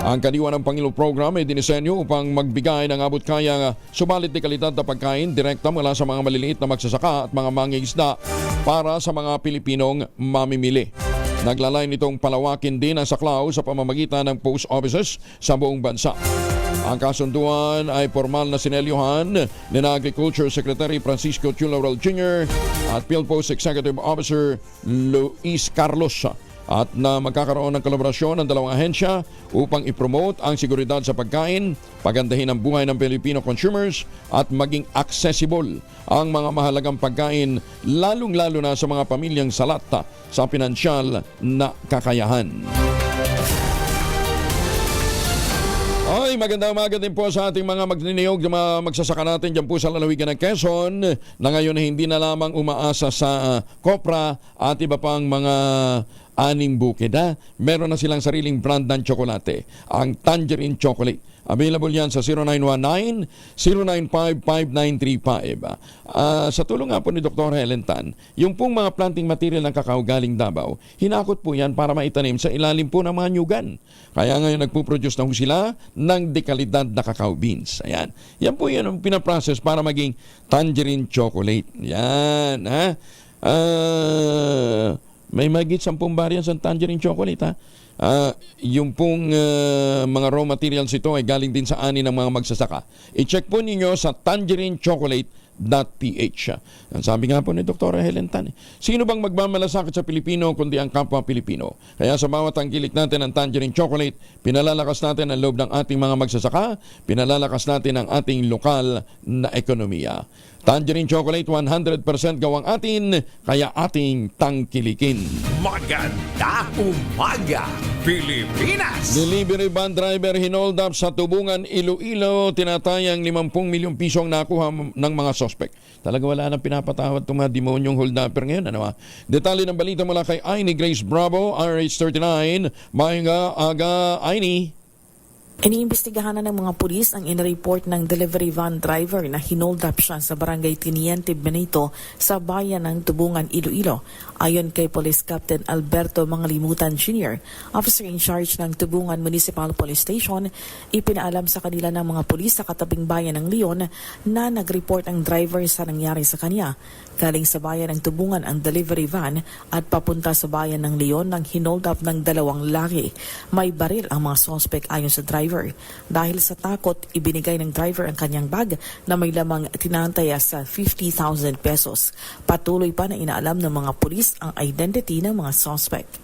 Ang Kadiwa ng Pangulo Program ay dinisenyo upang magbigay ng abot kaya subalit de kalidad na pagkain direkta mula sa mga maliliit na magsasaka at mga mangingisda para sa mga Pilipinong mamimili. Naglalayon nitong palawakin din ang saklaw sa pamamagitan ng post offices sa buong bansa. Ang kasunduan ay formal na sinelyuhan ni Agriculture Secretary Francisco Chu Laurel Jr. at PhilPost Executive Officer Luis Carlos at na magkakaroon ng kolaborasyon ng dalawang ahensya upang ipromote ang seguridad sa pagkain, pagandahin ang buhay ng Filipino consumers at maging accessible ang mga mahalagang pagkain lalong-lalo na sa mga pamilyang salata sa pinansyal na kakayahan. Ay, magandang umaga din po sa ating mga magniniyog na mga magsasaka natin dyan po sa lalawigan ng Quezon na ngayon hindi na lamang umaasa sa kopra at iba pang mga aning bukid. Meron na silang sariling brand ng tsokolate, ang Tangerine Chocolate. Available yan sa 0919-095-5935. Sa tulong nga po ni Dr. Helen Tan, yung pong mga planting material ng kakao galing Davao, hinakot po yan para maitanim sa ilalim po ng mga nyugan. Kaya ngayon nagpuproduce na ho sila ng dekalidad na cacao beans. Ayan. Yan po yan ang pinaprocess para maging Tangerine Chocolate. Yan. May magit 10 variants ng Tangerine Chocolate. Yung pong mga raw materials ito ay galing din sa ani ng mga magsasaka. I-check po ninyo sa tangerinechocolate.ph. Ang sabi nga po ni Dr. Helen Tan, sino bang magmamalasakit sa Pilipino kundi ang kapwa Pilipino? Kaya sa bawat tangkilik natin ng Tangerine Chocolate, pinalalakas natin ang loob ng ating mga magsasaka, pinalalakas natin ang ating lokal na ekonomiya. Tangerine Chocolate, 100% gawang atin, kaya ating tangkilikin. Magandang umaga, Pilipinas! Delivery van driver hinold up sa Tubungan, Iloilo, tinatayang 50 milyong piso ang nakuha ng mga sospek. Talaga wala nang pinapatawad itong mga demonyong hold upper ngayon. Detalye ng balita mula kay Aini Grace Bravo, RH39. Mahinga aga, Aini. Iniimbestigahan na ng mga pulis ang inireport ng delivery van driver na hinold up siya sa barangay Tiniente Benito sa bayan ng Tubungan, Iloilo. Ayon kay Police Captain Alberto Mangalimutan Jr., officer in charge ng Tubungan Municipal Police Station, ipinaalam sa kanila ng mga pulis sa katabing bayan ng Leon na nag-report ang driver sa nangyari sa kanya. Galing sa bayan ng Tubungan ang delivery van at papunta sa bayan ng Leon nang hinold up ng 2 lalaki. May baril ang mga suspect ayon sa driver. Dahil sa takot, ibinigay ng driver ang kanyang bag na may lamang tinataya sa 50,000 pesos. Patuloy pa na inaalam ng mga pulis ang identity ng mga suspect.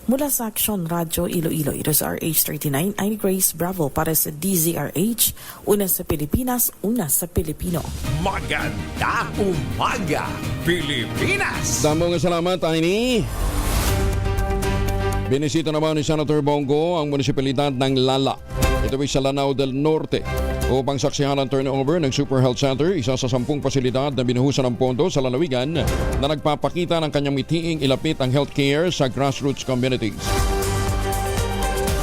Mula sa Action Radio Iloilo, ito sa RH39, I'm Grace Bravo para sa DZRH, una sa Pilipinas, una sa Pilipino. Magandang umaga, Pilipinas! Damong salamat, Aini. Binisita naman ni Senator Bongo ang munisipalidad ng Lala. Ito ay sa Lanao del Norte upang saksihan ang turnover ng Super Health Center, isa sa 10 pasilidad na binuhusan ng pondo sa lalawigan na nagpapakita ng kanyang mitiing ilapit ang healthcare sa grassroots communities.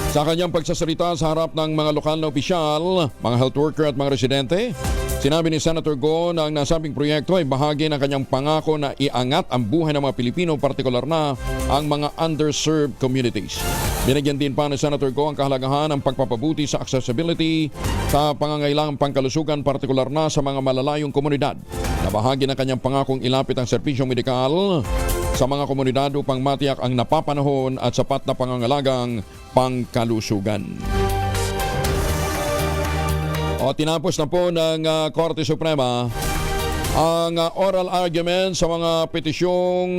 Sa kanyang pagsasalita sa harap ng mga lokal na opisyal, mga health worker at mga residente, sinabi ni Senator Go na ang nasabing proyekto ay bahagi ng kanyang pangako na iangat ang buhay ng mga Pilipino, partikular na ang mga underserved communities. Binigyan din pa ni Senator Go ang kahalagahan ng pagpapabuti sa accessibility sa pangangailangang pangkalusugan, partikular na sa mga malalayong komunidad, na bahagi ng kanyang pangakong ilapit ang serbisyong medikal sa mga komunidad upang matiyak ang napapanahon at sapat na pangangalagang pangkalusugan. O tinapos na po ng Korte Suprema ang oral argument sa mga petisyong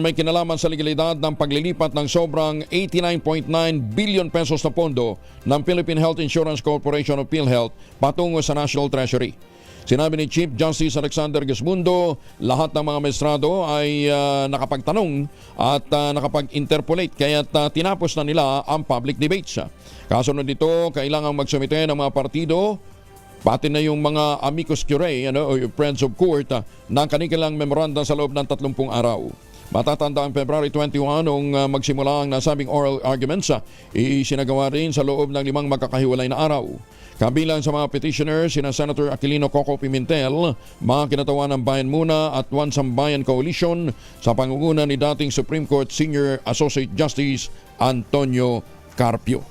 may kinalaman sa legalidad ng paglilipat ng sobrang 89.9 billion pesos na pondo ng Philippine Health Insurance Corporation o PhilHealth patungo sa National Treasury. Sinabi ni Chief Justice Alexander Gesmundo, lahat ng mga maestrado ay nakapagtanong at nakapag-interpolate kaya't tinapos na nila ang public debates. Kasunod dito, kailangang magsumite ng mga partido, pati na yung mga amicus curiae o friends of court ng kanilang memorandum sa loob ng 30 araw. Matatanda ang February 21 nung magsimula ang nasabing oral arguments, isinagawa rin sa loob ng 5 magkakahiwalay na araw. Kabilang sa mga petitioners, sina Senator Aquilino Coco Pimentel, mga kinatawan ng Bayan Muna at One Sambayan Coalition sa pangunguna ni dating Supreme Court Senior Associate Justice Antonio Carpio.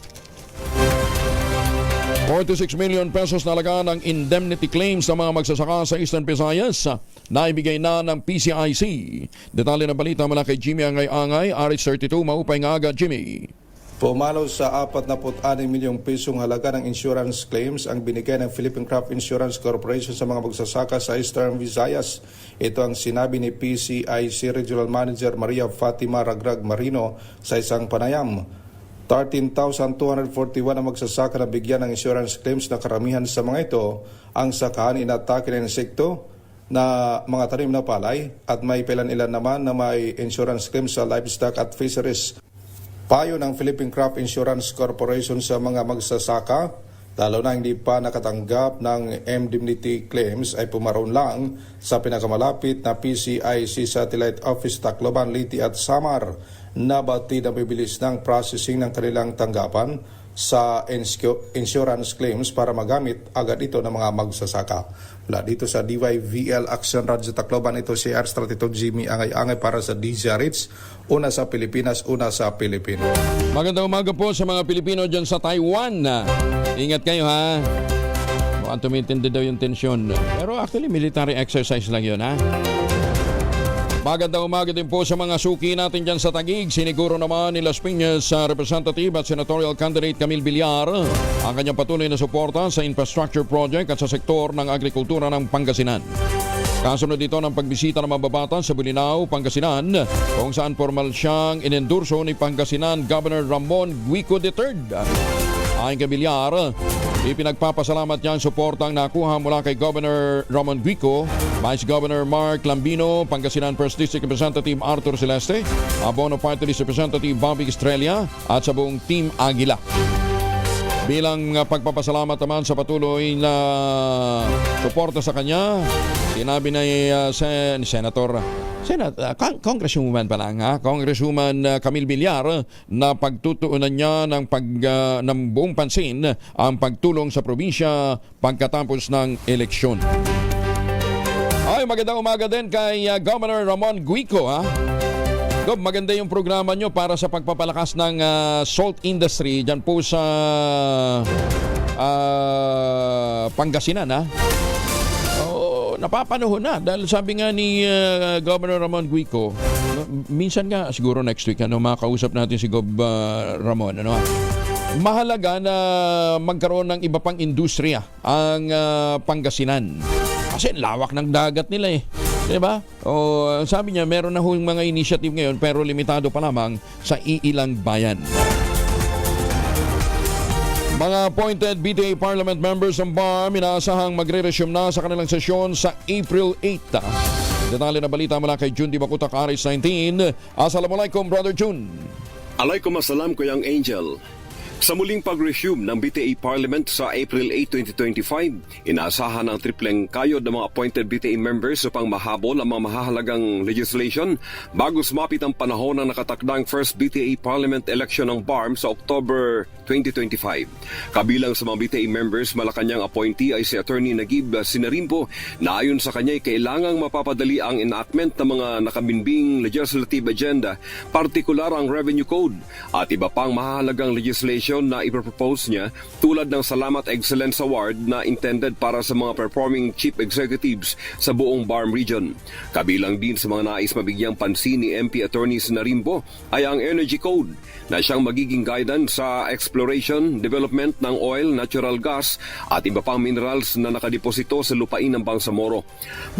46 million pesos na halaga ng indemnity claims ng mga magsasaka sa Eastern Visayas na ibigay na ng PCIC. Detalye ng balita mula kay Jimmy Angay-Angay, RH32, maupay nga agad, Jimmy. Pumalo sa 46 milyong pisong halaga ng insurance claims ang binigay ng Philippine Crop Insurance Corporation sa mga magsasaka sa Eastern Visayas. Ito ang sinabi ni PCIC Regional Manager Maria Fatima Ragrag Marino sa isang panayam. 13,241 ang magsasaka na bigyan ng insurance claims na karamihan sa mga ito ang sakahan inatake ng insekto na mga tanim na palay at may ilan naman na may insurance claims sa livestock at fisheries. Payo ng Philippine Crop Insurance Corporation sa mga magsasaka, lalo na hindi pa nakatanggap ng indemnity claims, ay pumaroon lang sa pinakamalapit na PCIC Satellite Office Tacloban, Liti at Samar na batid na bibilis ng processing ng kanilang tanggapan sa insurance claims para magamit agad ito ng mga magsasaka. Mula dito sa DYVL Action Radio Tacloban, ito si RH32 Jimmy Angay-Angay para sa DZRH, una sa Pilipinas, una sa Pilipino. Magandang umaga po sa mga Pilipino dyan sa Taiwan. Ingat kayo ha. Mukhang tumitindi daw yung tensyon. Pero actually military exercise lang yun ha. Magandang umaga din po sa mga suki natin dyan sa Taguig. Siniguro naman ni Las Piñas Representative at Senatorial Candidate Camille Villar ang kanyang patuloy na suporta sa infrastructure project at sa sektor ng agrikultura ng Pangasinan. Kasunod dito ng pagbisita ng mababatan sa Bolinao, Pangasinan, kung saan formal siyang inendurso ni Pangasinan Governor Ramon Guico III. Ayon kay Villar, ipinagpapasalamat niya ang suportang nakuha mula kay Governor Ramon Guico, Vice Governor Mark Lambino, Pangasinan First District Representative Arthur Celeste, Abono Party List Representative Bobby Estrella at sa buong Team Aguila. Bilang pagpapasalamat naman sa patuloy na suporta sa kanya, sinabi na Congresswoman pa lang Congresswoman Camille Villar na pagtutuunan niya ng buong pansin ang pagtulong sa probinsya pagkatapos ng eleksyon. Ay, magandang umaga din kay Governor Ramon Guico Gob, maganda yung programa nyo para sa pagpapalakas ng salt industry dyan po sa Pangasinan napapanahon na dahil sabi nga ni Governor Ramon Guico, minsan nga siguro next week makausap natin si Gob Ramon mahalaga na magkaroon ng iba pang industriya ang Pangasinan kasi lawak ng dagat nila diba? Sabi niya meron na mga initiative ngayon pero limitado pa lamang sa iilang bayan. Mga appointed BTA Parliament members ng BARM inaasahang magre-resume na sa kanilang sesyon sa April 8. Detalye na balita mula kay Jun Di Bakutak, RH19. Assalamualaikum, Brother Jun. Alaikum assalam, Kuyang Angel. Sa muling pag-resume ng BTA Parliament sa April 8, 2025, inaasahan ang tripleng kayod ng mga appointed BTA members upang mahabol ang mga mahahalagang legislation bago sumapit ang panahon ng nakatakdang first BTA Parliament election ng BARM sa October 2025. Kabilang sa mga BTA members, Malacanang appointee ay si Attorney Nagib Sinarimpo na ayon sa kanya ay kailangang mapapadali ang enactment ng mga nakabinbing legislative agenda, partikular ang Revenue Code at iba pang mahahalagang legislation na ipropose niya tulad ng Salamat Excellence Award na intended para sa mga performing chief executives sa buong BARM region. Kabilang din sa mga nais mabigyang pansin ni MP Attorney Sinarimpo ay ang Energy Code na siyang magiging guidance sa exploration, development ng oil, natural gas at iba pang minerals na nakadeposito sa lupain ng Bangsamoro.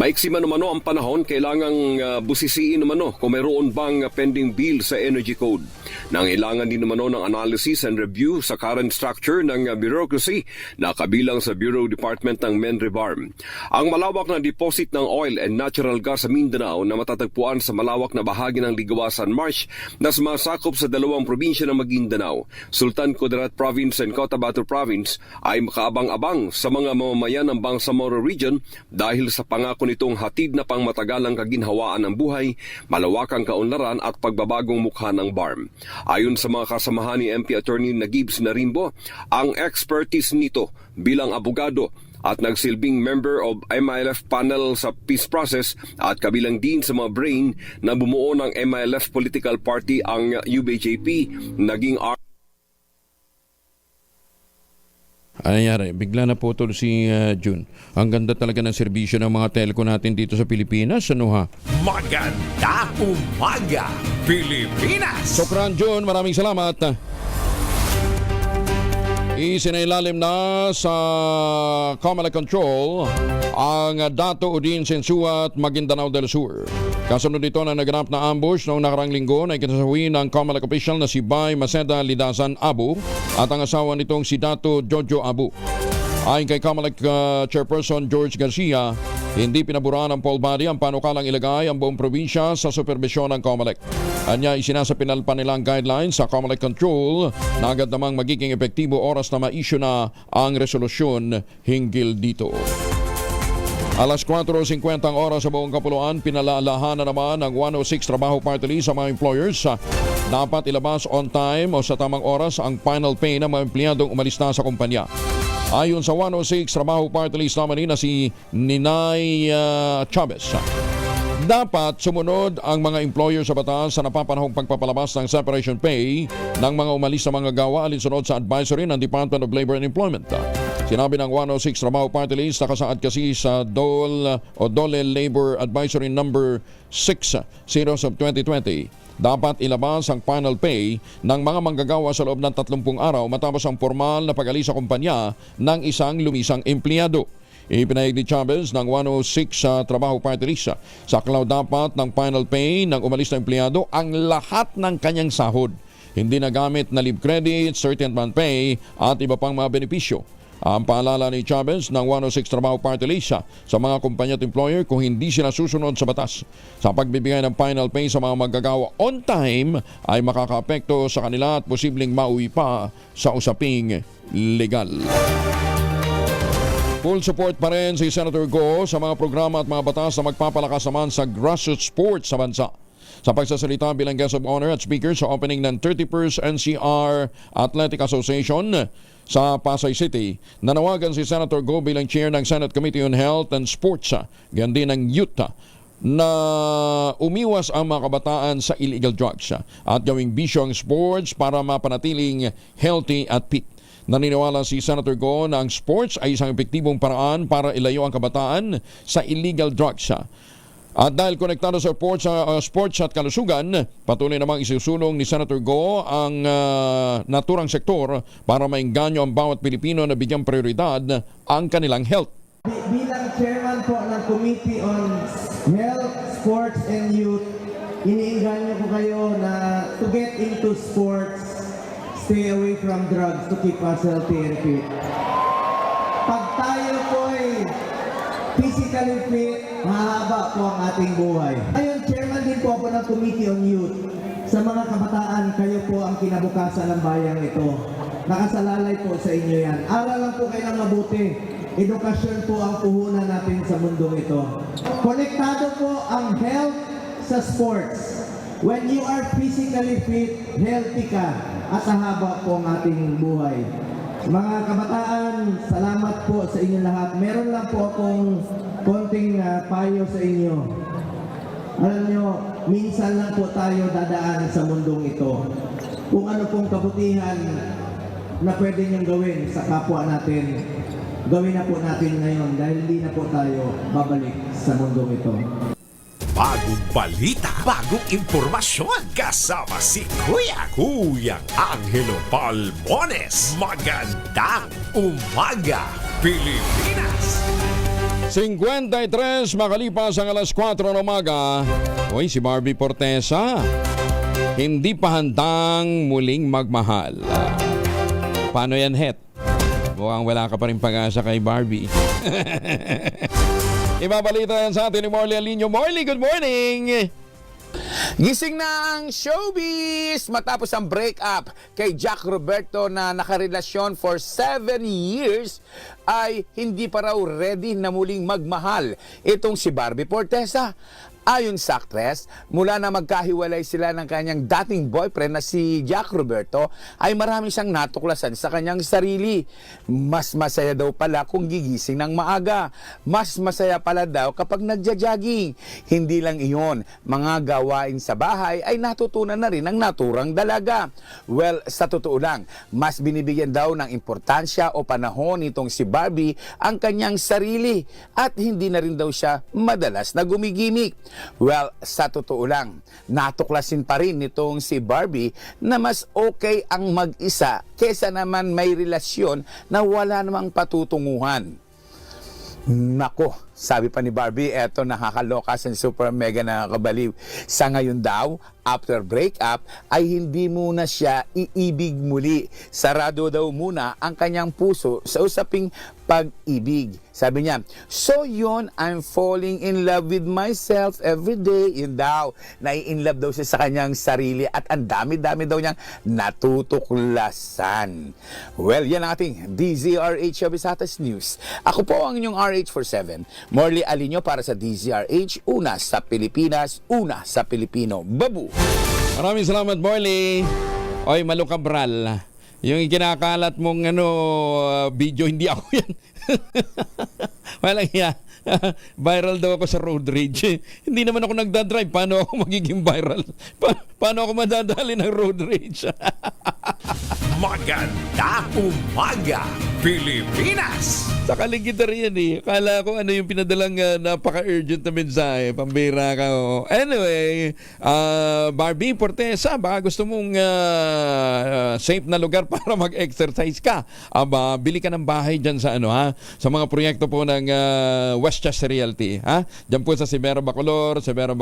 Maiksi man umano ang panahon, kailangang busisiin umano kung mayroon bang pending bill sa Energy Code. Nangailangan din umano ng analysis and review sa current structure ng bureaucracy na kabilang sa Bureau Department ng Menrebarm. Ang malawak na deposit ng oil and natural gas sa Mindanao na matatagpuan sa malawak na bahagi ng Ligawasan Marsh na sumasakop sa dalawang probinsya ng Maguindanao, Sultan Kudarat Province and Cotabato Province, ay makaabang-abang sa mga mamamayan ng Bangsamoro Region dahil sa pangako nitong hatid na pangmatagalang kaginhawaan ng buhay, malawakang kaunlaran at pagbabagong mukha ng BARM. Ayon sa mga kasamahan ni MP Attorney Nagib Sinarimpo, ang expertise nito bilang abogado at nagsilbing member of MILF panel sa peace process at kabilang din sa mga brain na bumuo ng MILF political party ang UBJP, naging Ano nangyari? Bigla na putol si June. Ang ganda talaga ng serbisyo ng mga telco natin dito sa Pilipinas. Ano ha? Maganda umaga, Pilipinas! Sokran June, maraming salamat. Isinailalim na sa Comelec Control ang Dato Udin Sensua at Maguindanao del Sur. Kasunod dito na naganap na ambush noong nakarang linggo na ikinasawi ng Comelec official na si Bay Maceda Lidasan Abu at ang asawa nitong si Dato Jojo Abu. Ayon kay Comelec Chairperson George Garcia, hindi pinaburaan ng poll body ang panukalang ilagay ang buong probinsya sa superbisyon ng Comelec. Anya, isinasapinal pa nilang guidelines sa Comelec Control na agad namang magiging epektibo oras na ma-issue na ang resolusyon hinggil dito. Alas 4:50 ang oras sa buong kapuluan, pinalalahan na naman ang 106 Trabaho Party List sa mga employers. Dapat ilabas on time o sa tamang oras ang final pay ng mga empleyadong umalis na sa kumpanya. Ayon sa 106 Trabaho Party List nominee na si Ninay Chavez, dapat sumunod ang mga employer sa batas sa napapanahong pagpapalabas ng separation pay ng mga umalis na mga gawa alinsunod sa advisory ng Department of Labor and Employment. Sinabi ng 106 Trabaho Party List, nakasaad kasi sa DOLE Labor Advisory Number 6 Series of 2020. Dapat ilabas ang final pay ng mga manggagawa sa loob ng 30 araw matapos ang formal na pag-alis sa kumpanya ng isang lumisang empleyado. Ipinahig ni Chavez ng 106 Trabaho Party List, saklaw dapat ng final pay ng umalis na empleyado ang lahat ng kanyang sahod, hindi nagamit na leave credit, certain month pay at iba pang mga benepisyo. Ang paalala ni Chavez ng 106 Trabaho Party List sa mga kumpanya at employer kung hindi sila susunod sa batas sa pagbibigay ng final pay sa mga maggagawa on time ay makakaapekto sa kanila at posibleng mauwi pa sa usaping legal. Full support pa rin si Senator Go sa mga programa at mga batas na magpapalakas naman sa grassroots sports sa bansa. Sa pagsasalita bilang guest of honor at speaker sa opening ng 31st NCR Athletic Association sa Pasay City, nanawagan si Senator Go bilang chair ng Senate Committee on Health and Sports, ganyan din ng youth, na umiwas ang mga kabataan sa illegal drugs at gawing bisyo ang sports para mapanatiling healthy at fit. Naniniwala si Senator Go na ang sports ay isang epektibong paraan para ilayo ang kabataan sa illegal drugs. At dahil konektado sa sports at kalusugan, patuloy namang isusulong ni Senator Go ang naturang sektor para maengganyo ang bawat Pilipino na bigyang prioridad ang kanilang health. Bilang chairman po ng Committee on Health, Sports and Youth, iniengganyo ko kayo na to get into sports, stay away from drugs to keep us healthy and fit. Pag tayo po ay physically fit, mahaba po ang ating buhay. Ngayon, chairman din po ako ng Committee on Youth. Sa mga kabataan, kayo po ang kinabukasan ng bayang ito. Nakasalalay po sa inyo yan. Aral lang po kayo ng mabuti. Edukasyon po ang puhunan natin sa mundong ito. Konektado po ang health sa sports. When you are physically fit, healthy ka at hahaba po ang ating buhay. Mga kabataan, salamat po sa inyo lahat. Meron lang po akong konting payo sa inyo. Alam nyo, minsan lang po tayo dadaan sa mundong ito. Kung ano pong kabutihan na pwede niyong gawin sa kapwa natin, gawin na po natin ngayon dahil hindi na po tayo babalik sa mundong ito. Bagong balita, bagong impormasyon. Kasama si Kuya Angelo Palmones. Magandang umaga, Pilipinas! 53 makalipas ang alas 4 ng umaga. Hoy, si Barbie Fortesa, hindi pa handang muling magmahal. Paano yan, Het? Mukhang wala ka pa rin pag-asa kay Barbie. Ibabalita yan sa atin ni Morley Alinio. Morley, good morning! Gising na ang showbiz matapos ang breakup kay Jack Roberto na nakarelasyon for 7 years ay hindi pa raw ready na muling magmahal itong si Barbie Fortesa. Ayon sa actress, mula na magkahiwalay sila ng kanyang dating boyfriend na si Jack Roberto, ay marami siyang natuklasan sa kanyang sarili. Mas masaya daw pala kung gigising ng maaga. Mas masaya pala daw kapag nagja-jogging. Hindi lang iyon, mga gawain sa bahay ay natutunan na rin ng naturang dalaga. Well, sa totoo lang, mas binibigyan daw ng importansya o panahon nitong si Barbie ang kanyang sarili at hindi na rin daw siya madalas na gumigimik. Well, sa totoo lang, natuklasin pa rin nitong si Barbie na mas okay ang mag-isa kesa naman may relasyon na wala namang patutunguhan. Nako, sabi pa ni Barbie, eto nakakaloka sa super mega nakakabaliw. Sa ngayon daw, after breakup, ay hindi muna siya iibig muli. Sarado daw muna ang kanyang puso sa usaping pag-ibig. Sabi niya, so yun, I'm falling in love with myself every day. Yun daw, nai-in-love daw siya sa kanyang sarili at ang dami-dami daw niyang natutuklasan. Well, yan ang ating DZRH Shabisatas News. Ako po ang inyong RH47, Morley Alinio para sa DZRH, una sa Pilipinas, una sa Pilipino. Babu! Maraming salamat, Morley. Oy, Malukabral. Yung ikinakalat mong video, hindi ako yan. Walang yan. Viral daw ako sa road rage. Hindi naman ako nagdadrive. Paano ako magiging viral? Paano ako madadali ng road rage? Magandang umaga, Pilipinas! Sa kaligitan yan eh. Kala ko ano yung pinadalang napaka-urgent na mensahe. Pambira ka. Oh. Anyway, Barbie Fortesa, baka gusto mong safe na lugar para mag-exercise ka. Bili ka ng bahay dyan sa sa mga proyekto po ng Westchester Realty. Dyan po sa Sibera Bacolor, Sibera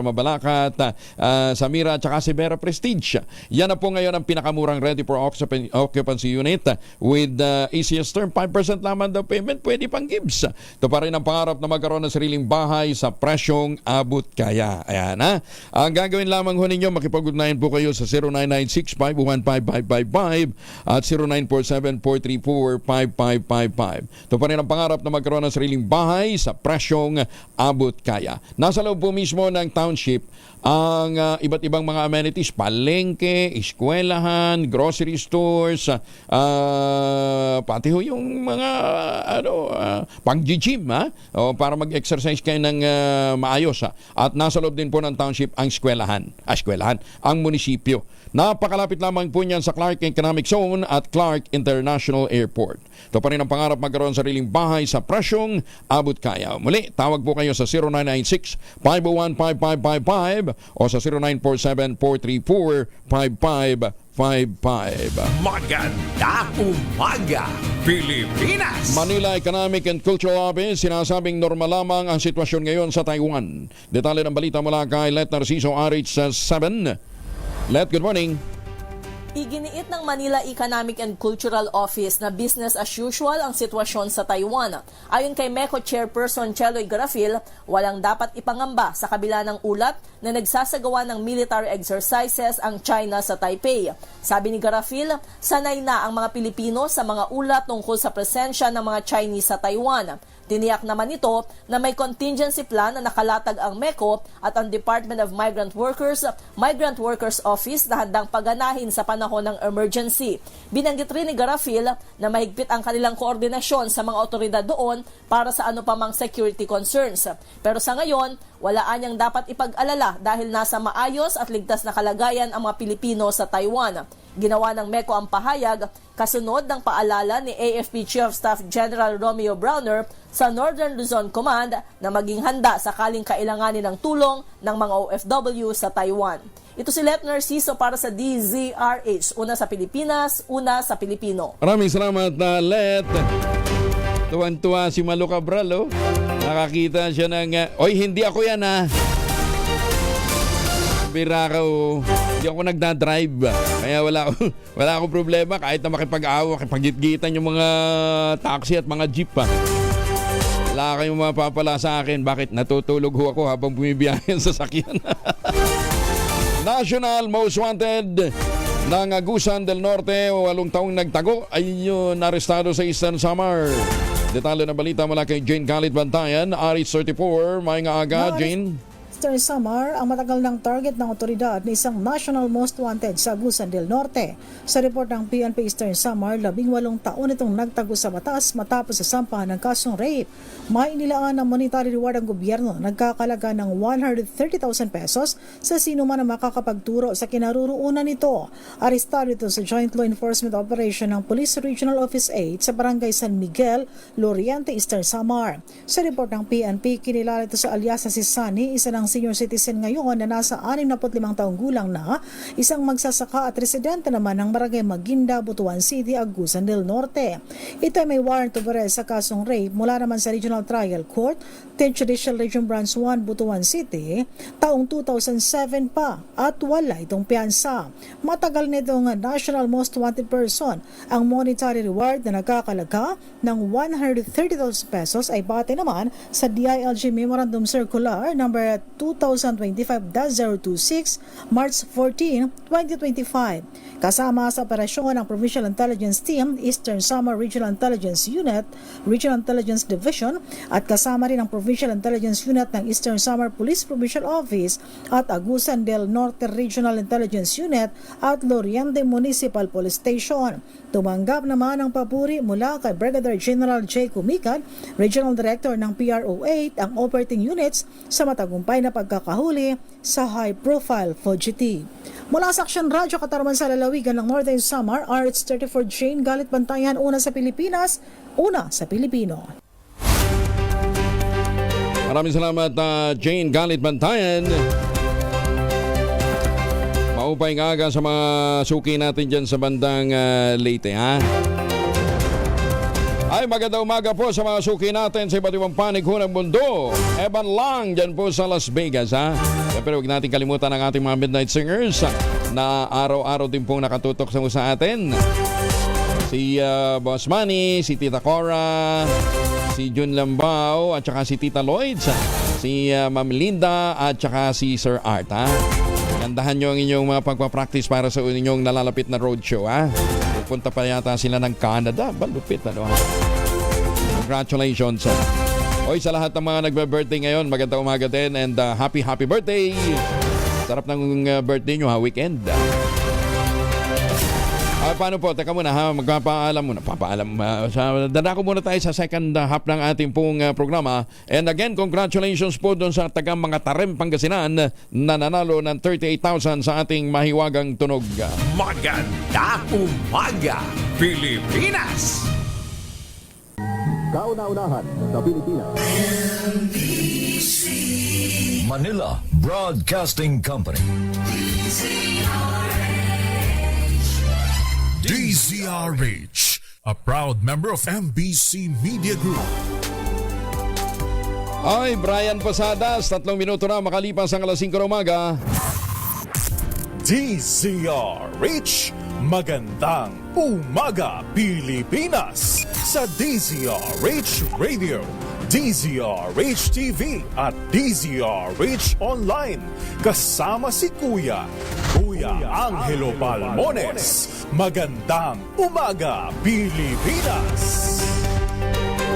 Mabalacat, Samira, at saka Sibera Prestige. Yan na po ngayon ang pinakamurang ready for occupancy unit with easiest term, 5% lamang daw payment, pwede pang gives. Ito pa rin ang pangarap na magkaroon ng sariling bahay sa presyong abot kaya. Ayan ha. Ang gagawin lamang ho ninyo, makipag-ugnayan po kayo sa 0996-515-5555 at 0947-434-5555. Ito pa rin ang pangarap na magkaroon ng sariling bahay sa presyong abot kaya. Nasa loob po mismo ng township ang iba't ibang mga amenities, palengke, eskwelahan, grocery stores, pati ho yung mga pang-gym para mag-exercise kayo ng maayos. At nasa loob din po ng township ang eskwelahan, ang munisipyo. Napakalapit lamang po niyan sa Clark Economic Zone at Clark International Airport. Ito pa rin ang pangarap magkaroon ng sariling bahay sa presyong abot kaya. Muli, tawag po kayo sa 0996-501-5555 o sa 0947-434-5555. Magandang umaga, Pilipinas! Manila Economic and Cultural Office, sinasabing normal lamang ang sitwasyon ngayon sa Taiwan. Detalye ng balita mula kay Let Narciso RH7. Let, good morning. Iginiit ng Manila Economic and Cultural Office na business as usual ang sitwasyon sa Taiwan. Ayon kay MECO Chairperson Cheloy Garafil, walang dapat ipangamba sa kabila ng ulat na nagsasagawa ng military exercises ang China sa Taipei. Sabi ni Garafil, sanay na ang mga Pilipino sa mga ulat tungkol sa presensya ng mga Chinese sa Taiwan. Tiniyak naman ito na may contingency plan na nakalatag ang MECO at ang Department of Migrant Workers Office na handang paganahin sa panahon ng emergency. Binanggit rin ni Garafil na mahigpit ang kanilang koordinasyon sa mga otoridad doon para sa ano pa mang security concerns. Pero sa ngayon, wala anyang dapat ipag-alala dahil nasa maayos at ligtas na kalagayan ang mga Pilipino sa Taiwan. Ginawa ng MECO ang pahayag kasunod ng paalala ni AFP Chief of Staff General Romeo Browner sa Northern Luzon Command na maging handa sakaling kailanganin ng tulong ng mga OFW sa Taiwan. Ito si Let Narciso para sa DZRH. Una sa Pilipinas, una sa Pilipino. Maraming salamat na Let. Tuwan-tuwa si Malu Cabral, oh. Nakakita siya ng, oy, hindi ako yan, ha. Bira ka, oh. Hindi ako nagdadrive. Kaya wala akong problema kahit na makipag-awa, makipag-gitgitan yung mga taxi at mga jeep, ha. Wala kayong mapapala sa akin. Bakit? Natutulog ho ako habang bumibiyahe sa sasakyan. National Most Wanted ng Agusan del Norte, 8 taong nagtago ay narestado sa Eastern Samar. Detalye na balita mula kay Jane Galit Bantayan, Aris 34, may nga aga, Jane. Eastern Samar ang matagal ng target ng otoridad na isang National Most Wanted sa Agusan del Norte. Sa report ng PNP Eastern Samar, 18 taon itong nagtago sa batas matapos sa sampahan ng kasong rape. May inilaan ng monetary reward ang gobyerno nagkakalaga ng 130,000 pesos sa sino man ang makakapagturo sa kinaroroonan nito. Arestado ito sa Joint Law Enforcement Operation ng Police Regional Office 8 sa Barangay San Miguel, Loriente, Eastern Samar. Sa report ng PNP, kinilala ito sa alias na si Sunny, isa ng senior citizen ngayon na nasa 65 taong gulang na, isang magsasaka at residente naman ng Barangay Maginda, Butuan City, Agusan del Norte. Ito ay may warrant of arrest sa kasong rape mula naman sa Regional Trial Court, 10th Judicial Region Branch 1, Butuan City, taong 2007 pa at wala itong piyansa. Matagal na itong National Most Wanted person. Ang monetary reward na nagkakalaga ng 130,000 pesos ay bate naman sa DILG Memorandum Circular number 2025-026, March 14, 2025. Kasama sa operasyon ng Provincial Intelligence Team, Eastern Samar Regional Intelligence Unit, Regional Intelligence Division, at kasama rin ang Provincial Intelligence Unit ng Eastern Samar Police Provincial Office at Agusan del Norte Regional Intelligence Unit at Loriente Municipal Police Station. Tumanggap naman ang papuri mula kay Brigadier General J. Kumikat, Regional Director ng PRO8, ang operating units sa matagumpay na pagkakahuli sa high-profile fugitive. Mula sa Aksyon Radyo Katarman sa lalawigan ng Northern Samar, RH34 Jane Galit Bantayan, una sa Pilipinas, una sa Pilipino. Maraming salamat Jane Galit Bantayan. Maupay nga aga sa mga suki natin dyan sa bandang Leyte, ha? Ay, magandang umaga po sa mga suki natin sa iba't ibang panig ng mundo. Evan Lang dyan po sa Las Vegas, ha? Pero huwag natin kalimutan ang ating mga Midnight Singers na araw-araw din pong nakatutok sa atin. Si Boss Manny, si Tita Cora, si Jun Lambao, at saka si Tita Lloyds, si Ma'am Linda, at saka si Sir Art, ha? Gandahan nyo ang inyong mga pagpapractice para sa inyong nalalapit na roadshow, ha? Pupunta pa yata sila ng Canada. Balupit, ano, ha? Congratulations. Oy, sa lahat ng mga nagbe-birthday ngayon, magandang umaga din and happy birthday. Sarap ng birthday nyo, ha? Weekend. Paano po? Teka muna, ha? Magpapaalam muna. Dadako muna tayo sa second half ng ating pong programa. And again, congratulations po doon sa tagang mga Tarem, Pangasinan na nanalo ng 38,000 sa ating mahiwagang tunog. Magandang umaga, Pilipinas! Kauna-unahan sa Pilipinas. Manila Broadcasting Company. DZRH, a proud member of MBC Media Group. Ay, Brian Posadas, 3 minuto na makalipas ang alas 5 ng umaga. DZRH, magandang umaga Pilipinas sa DZRH Radio, DZRH TV at DZRH Online. Kasama si Kuya Angelo Palmones. Magandang umaga Pilipinas.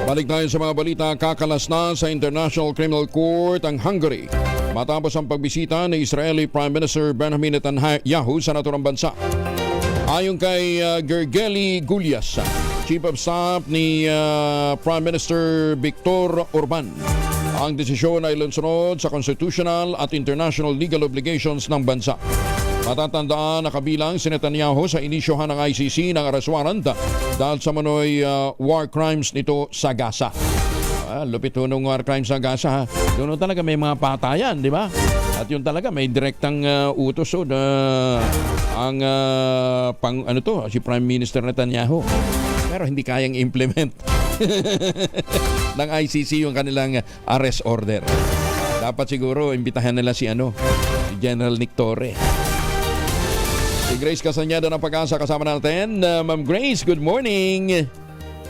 Balik tayo sa mga balita. Kakalas na sa International Criminal Court ang Hungary matapos ang pagbisita ni Israeli Prime Minister Benjamin Netanyahu sa naturang bansa. Ayon kay Gergely Gulyas, Chief of Staff ni Prime Minister Viktor Orban, ang desisyon ay lunsunod sa constitutional at international legal obligations ng bansa. Matatandaan na kabilang si Netanyahu sa inisyohan ng ICC ng arrest warrant dahil sa manoy war crimes nito sa Gaza. Lupit ng war crimes sa Gaza. Ha? Doon talaga may mga patayan, di ba? At yun talaga may direktang utos si Prime Minister Netanyahu. Pero hindi kayang implement ng ICC yung kanilang arrest order. Dapat siguro imbitahan nila si General Nick Torre. Si Grace Castañeda ng Pag-asa kasama natin. Ma'am Grace, good morning.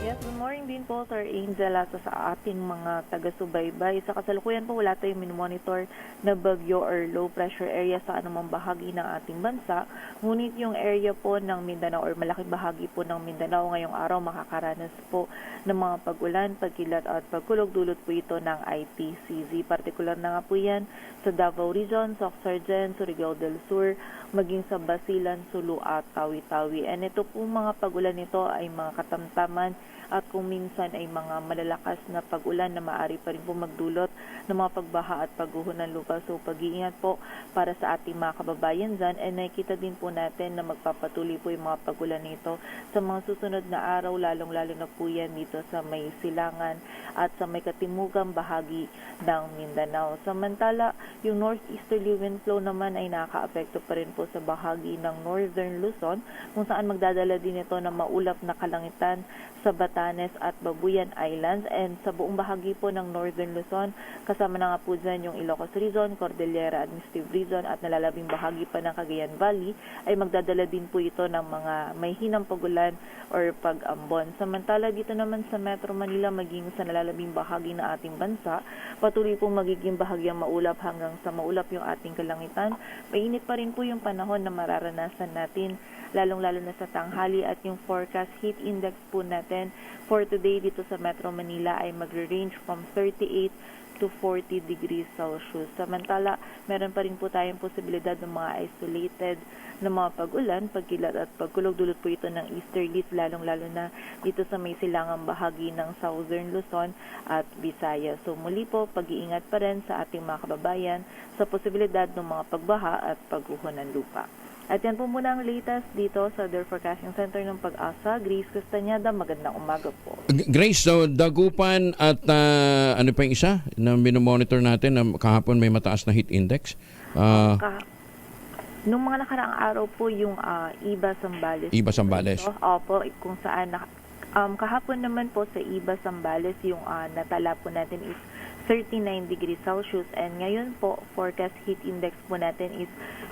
Yes, good morning din po, Sir Angel, at sa ating mga taga-subaybay. Sa kasalukuyan po, wala tayong minimonitor na bagyo or low pressure area sa anumang bahagi ng ating bansa. Ngunit yung area po ng Mindanao or malaking bahagi po ng Mindanao ngayong araw makakaranas po ng mga pag-ulan, pagkilat at pagkulog. Dulot po ito ng IPCZ. Partikular na nga po yan sa Davao Region, Soc-Sargen, Surigao del Sur, maging sa Basilan, Sulu at Tawi-Tawi. And ito po mga pag-ulan nito ay mga katamtaman at kung minsan ay mga malalakas na pag-ulan na maaari pa rin po magdulot ng mga pagbaha at pagguho ng lupa. So pag-iingat po para sa ating mga kababayan dyan. And nakikita din po natin na magpapatuloy po yung mga pag-ulan nito sa mga susunod na araw, lalong-lalo na po yan dito sa may silangan at sa may katimugang bahagi ng Mindanao. Samantala, yung northeasterly wind flow naman ay nakaka-apekto pa rin po sa bahagi ng northern Luzon, kung saan magdadala din ito ng maulap na kalangitan sa Batanes at Babuyan Islands, and sa buong bahagi po ng northern Luzon, kasama na nga po dyan yung Ilocos Region, Cordillera Administrative Region at nalalabing bahagi pa ng Cagayan Valley, ay magdadala din po ito ng mga may hinang pagulan or pag-ambon. Samantala dito naman sa Metro Manila, maging sa nalalabing bahagi ng ating bansa, patuloy po magiging bahagyang maulap hanggang sa maulap yung ating kalangitan. Mainit pa rin po yung panahon na mararanasan natin, lalong-lalo na sa tanghali, at yung forecast heat index po natin for today dito sa Metro Manila ay magre-range from 38 to 40 degrees Celsius. Samantala, meron pa rin po tayong posibilidad ng mga isolated na mga pag-ulan, pagkilat at pagkulog. Dulot po ito ng easterlies, lalong-lalo na dito sa may silangang bahagi ng Southern Luzon at Visayas. So muli po, pag-iingat pa rin sa ating mga kababayan sa posibilidad ng mga pagbaha at pagguho ng lupa. At yan po muna ang latest dito sa Weather Forecasting Center ng Pag-asa. Grace Castañeda, magandang umaga po. Grace, so Dagupan at ano pa yung isa na minomonitor natin na kahapon may mataas na heat index? Nung mga nakaraang araw po yung Iba Zambales. Iba Zambales. Opo, kung saan kahapon naman po sa Iba Zambales yung natala po natin is 39 degrees Celsius, and ngayon po forecast heat index po natin is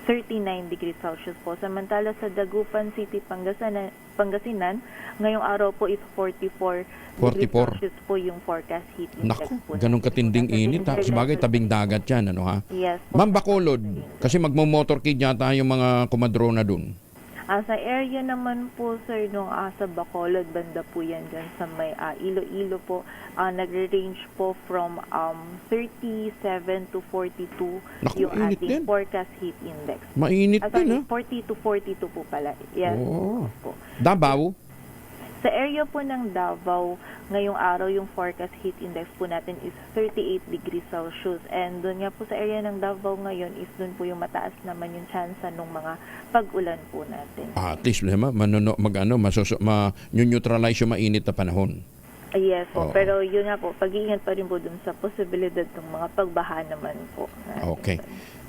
39 degrees Celsius po. Samantala sa Dagupan City, Pangasinan, ngayong araw po is 44 degrees Celsius po yung forecast heat index. Naku, ganun katinding init. Sabagay, tabing dagat yan, ano ha? Yes po. Ma'am Bacolod, kasi magmo-motorcade yata yung mga kumadrona dun. Sa area naman po, sir, nung sa Bacolod, banda po yan dyan sa may Iloilo po, nagre-range po from 37 to 42 yung ating forecast heat index. Mainit din, 40 to 42 po pala. Yes. Oh. Po. Davao? Sa area po ng Davao, ngayong araw yung forecast heat index po natin is 38 degrees Celsius. And doon nga po sa area ng Davao ngayon is doon po yung mataas naman yung chance ng mga pag-ulan po natin. At least, ma-neutralize yung mainit na panahon. Yes po, pero yun nga po, pag-iingat pa rin po dun sa posibilidad ng mga pagbaha naman po. Okay.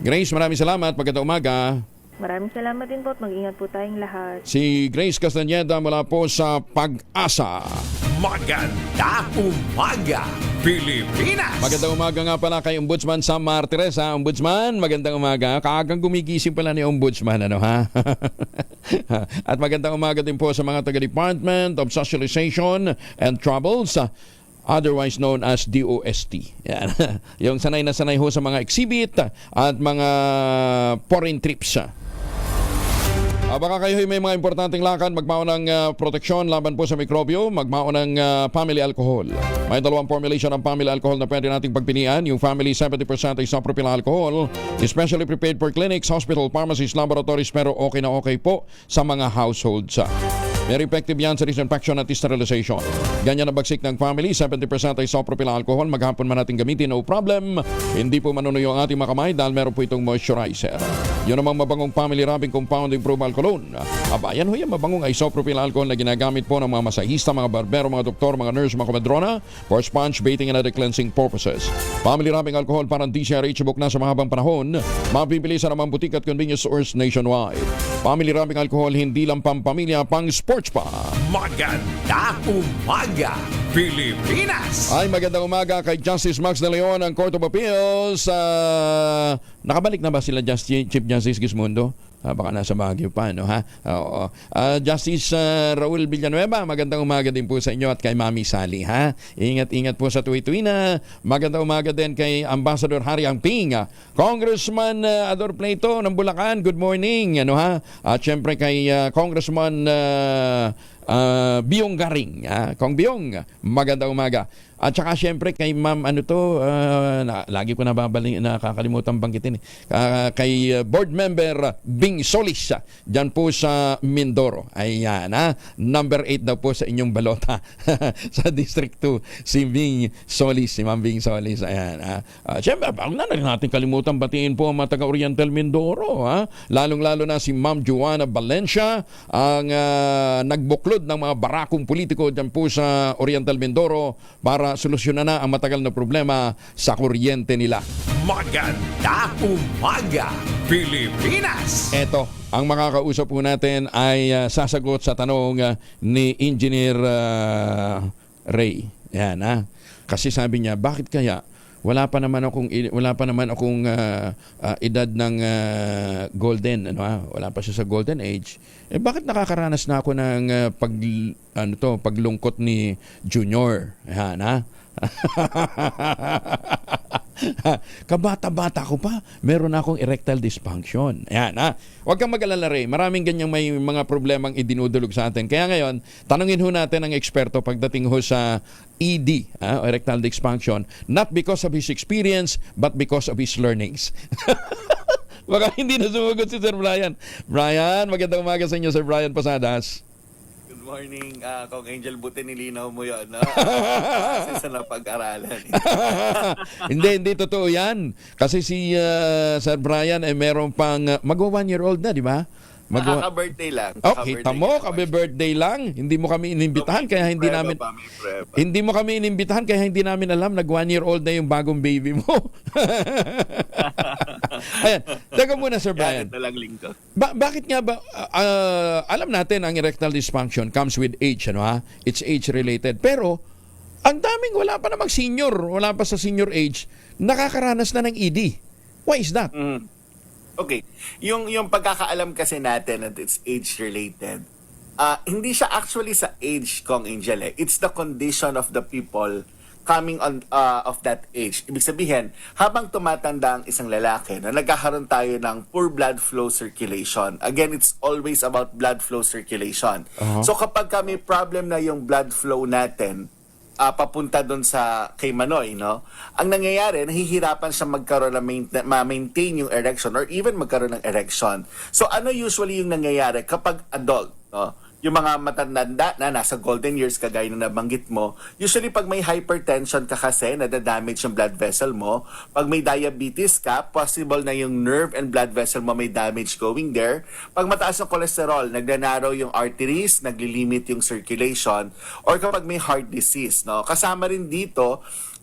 Grace, maraming salamat. Magandang umaga. Maraming salamat din po at mag-ingat po tayong lahat. Si Grace Castañeda mula po sa Pag-asa. Magandang umaga, Pilipinas! Magandang umaga nga pala kay Ombudsman Sam Martires, ha? Ombudsman, magandang umaga. Kaagang gumigising pala ni Ombudsman, ano ha? At magandang umaga din po sa mga taga-Department of Socialization and Travels, otherwise known as DOST. Yan. Yung sanay na sanay ho sa mga exhibit at mga foreign trips. Baka kayo may mga importanteng lakad, magmaon ng proteksyon laban po sa mikrobyo, magmaon ng family alcohol. May dalawang formulation ng family alcohol na pwede nating pagpilian. Yung family 70% isopropyl alcohol, especially prepared for clinics, hospital, pharmacies, laboratories, pero okay na okay po sa mga households. Very effective yan sa disinfection at sterilization. Ganyan na bagsik ng family, 70% isopropyl alcohol, maghapon man natin gamitin, no problem. Hindi po manunuyo ang ating mga kamay dahil meron po itong moisturizer. Yun namang mabangong family rubbing compound improved alcohol. Yan ho yung mabangong isopropyl alcohol na ginagamit po ng mga masahista, mga barbero, mga doktor, mga nurse, mga komedrona for sponge baiting and other cleansing purposes. Family rubbing alcohol parang DCRH book na sa mahabang panahon. Mabibili sa namang butik at convenience stores nationwide. Family rubbing alcohol hindi lang pampamilya, pang sports pa. Magandang umaga, Pilipinas! Ay, magandang umaga kay Justice Max De Leon ng Court of Appeals. Nakabalik na ba sila Chief Justice Gismondo? Baka nasa Baguio pa, no, ha? Oo. Justice Raul Villanueva, magandang umaga din po sa inyo at kay Mami Sally, ha? Ingat-ingat po sa tuwi-tuwi na. Magandang umaga din kay Ambassador Harry Angping, Congressman Ador Plato ng Bulacan, good morning, ano, ha? At syempre kay Congressman Biong Garing, Kong Biong, magandang umaga. At saka syempre kay Ma'am lagi ko nakakalimutan banggitin kay board member Bing Solis dyan po sa Mindoro. Ayan, number 8 daw po sa inyong balota sa District 2, si Bing Solis, si Ma'am Bing Solis. Ayan, syempre huwag na natin kalimutan batiin po ang mga taga-Oriental Mindoro, lalong-lalo na si Ma'am Joanna Valencia, ang nagbuklod ng mga barakong politiko dyan po sa Oriental Mindoro para solusyonan na ang matagal na problema sa kuryente nila. Magandang umaga, Pilipinas! Eto, ang makakausap po natin ay sasagot sa tanong ni Engineer Ray. Yan, kasi sabi niya, bakit kaya wala pa naman akong edad ng golden, wala pa siya sa golden age. Bakit nakakaranas na ako ng paglungkot ni Junior? Yan, kabata-bata ko pa, meron akong erectile dysfunction. Ayan, huwag kang mag-alala, Ray. Maraming ganyang may mga problemang idinudulog sa atin. Kaya ngayon, tanungin ho natin ang eksperto pagdating ho sa ED, erectile dysfunction, not because of his experience, but because of his learnings. Baka hindi na sumagot si Sir Brian. Brian, magandang umaga sa inyo, Sir Brian Posadas. Good morning, Kong Angel. Buti nilinaw mo yun, kasi sa napag-aralan. Hindi totoo yan. Kasi si Sir Brian ay meron pang magwa 1 year old na, di ba? Kaka-birthday lang. Kita mo, kabe-birthday lang. Hindi mo kami inimbitahan kaya hindi namin alam nag 1 year old na yung bagong baby mo. Ayan. Teka muna, Sir Brian. Bakit nga ba alam natin ang erectile dysfunction comes with age, It's age related. Pero ang daming wala pa namang senior, wala pa sa senior age, nakakaranas na ng ED. Why is that? Okay. Yung pagkakaalam kasi natin that it's age-related, hindi siya actually sa age, Kong Angel. It's the condition of the people coming on of that age. Ibig sabihin, habang tumatanda ang isang lalaki, na nagkakaroon tayo ng poor blood flow circulation. Again, it's always about blood flow circulation. So kapag may problem na yung blood flow natin, papunta doon sa kay Manoy, no? Ang nangyayari, nahihirapan siya magkaroon ng ma-maintain yung erection or even magkaroon ng erection. So ano usually yung nangyayari kapag adult, no? Yung mga matanda na nasa golden years kagaya na nabanggit mo, usually pag may hypertension ka kasi, nadadamage yung blood vessel mo. Pag may diabetes ka, possible na yung nerve and blood vessel mo may damage going there. Pag mataas yung cholesterol, nagnanarrow yung arteries, naglilimit yung circulation. Or kapag may heart disease, no? Kasama rin dito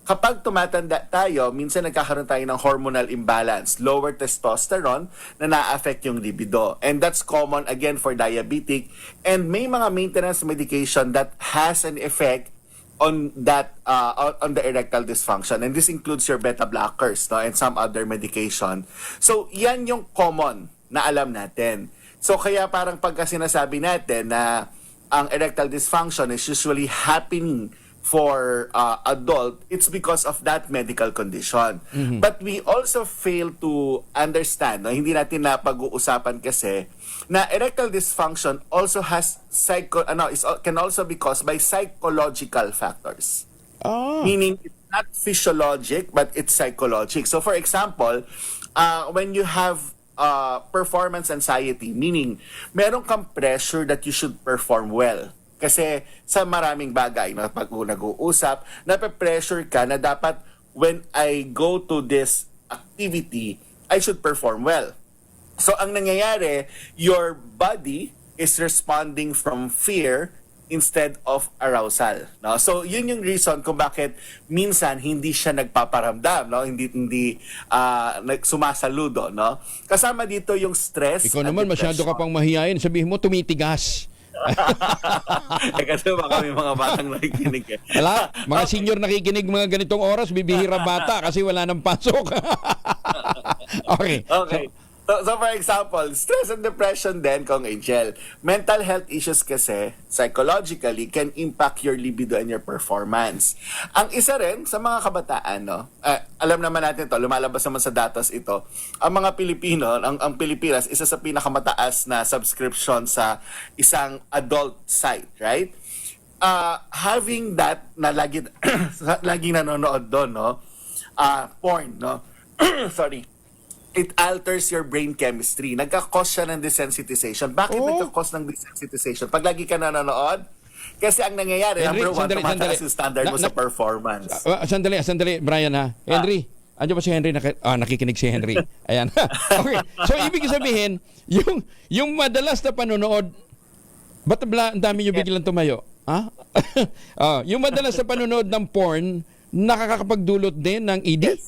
kapag tumatanda tayo, minsan nagkakaroon tayo ng hormonal imbalance, lower testosterone na na-affect yung libido. And that's common again for diabetic. And may mga maintenance medication that has an effect on that on the erectile dysfunction, and this includes your beta blockers, no, and some other medication. So yan yung common na alam natin. So kaya parang pagka sinasabi natin na ang erectile dysfunction is usually happening for adult, it's because of that medical condition. But we also fail to understand, no, hindi natin na pag-uusapan kasi na erectile dysfunction also has can also be caused by psychological factors. Meaning it's not physiologic but it's psychologic. So for example, when you have performance anxiety, meaning meron kang pressure that you should perform well. Kasi sa maraming bagay, no, pag nag-uusap, nape-pressure ka na dapat when I go to this activity, I should perform well. So ang nangyayari, your body is responding from fear instead of arousal, no? So yun yung reason kung bakit minsan hindi siya nagpaparamdam, no? Hindi sumasaludo, no? Kasama dito yung stress. Ikaw naman masyado ka pang mahihayin, sabihin mo tumitigas. Kasi baka may mga batang nakikinig. Wala, mga senior nakikinig mga ganitong oras, bibihira bata kasi wala nang pasok. Okay. So for example, stress and depression din, Kong Angel. Mental health issues kasi, psychologically, can impact your libido and your performance. Ang isa rin sa mga kabataan, no, alam naman natin to, lumalabas naman sa datos ito, ang mga Pilipino, ang Pilipinas, isa sa pinakamataas na subscription sa isang adult site, right? Having that na laging nanonood doon, no, porn, no, sorry, it alters your brain chemistry. Nagka-cause siya ng desensitization. Bakit nagka-cause ng desensitization? Pag lagi ka nanonood, kasi ang nangyayari, Henry, number one, tumataas yung standard mo sa performance. Sandali, Brian ha. Henry, andiyan ba si Henry? Nakikinig si Henry. Ayan. Okay. So, ibig sabihin, yung madalas na panonood, ba't ang dami nyo biglang tumayo? Ha? Yung madalas na panonood ng porn, nakakapagdulot din ng ED?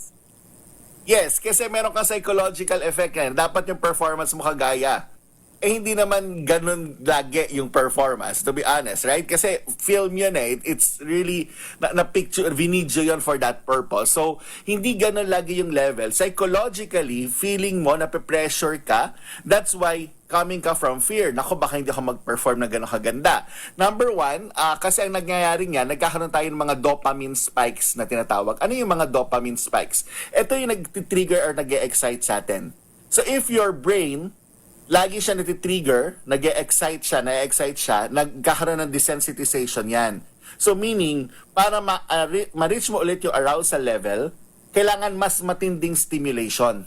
Yes, kasi meron kang psychological effect yan. Dapat yung performance mo kagaya. Hindi naman ganun lagi yung performance, to be honest, right? Kasi film yun it's really, na-picture, vinidyo yun for that purpose. So, hindi ganun lagi yung level. Psychologically, feeling mo, nape-pressure ka, that's why coming ka from fear. Naku, baka hindi ako mag-perform na gano'ng kaganda. Number one, kasi ang nangyayari niya, nagkakaroon tayo ng mga dopamine spikes na tinatawag. Ano yung mga dopamine spikes? Ito yung nag-trigger or nag-excite sa atin. So if your brain, lagi siya nag-trigger, nag-excite siya, nagkakaroon ng desensitization yan. So meaning, para ma-reach mo ulit yung arousal level, kailangan mas matinding stimulation.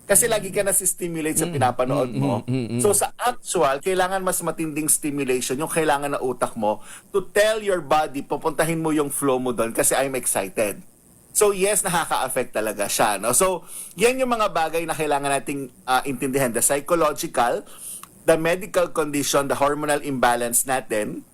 Kasi lagi ka na-stimulate sa pinapanood mo. So sa actual, kailangan mas matinding stimulation yung kailangan na utak mo to tell your body, pupuntahin mo yung flow mo doon kasi I'm excited. So yes, nakaka-affect talaga siya. No? So yan yung mga bagay na kailangan nating intindihan. The psychological, the medical condition, the hormonal imbalance natin,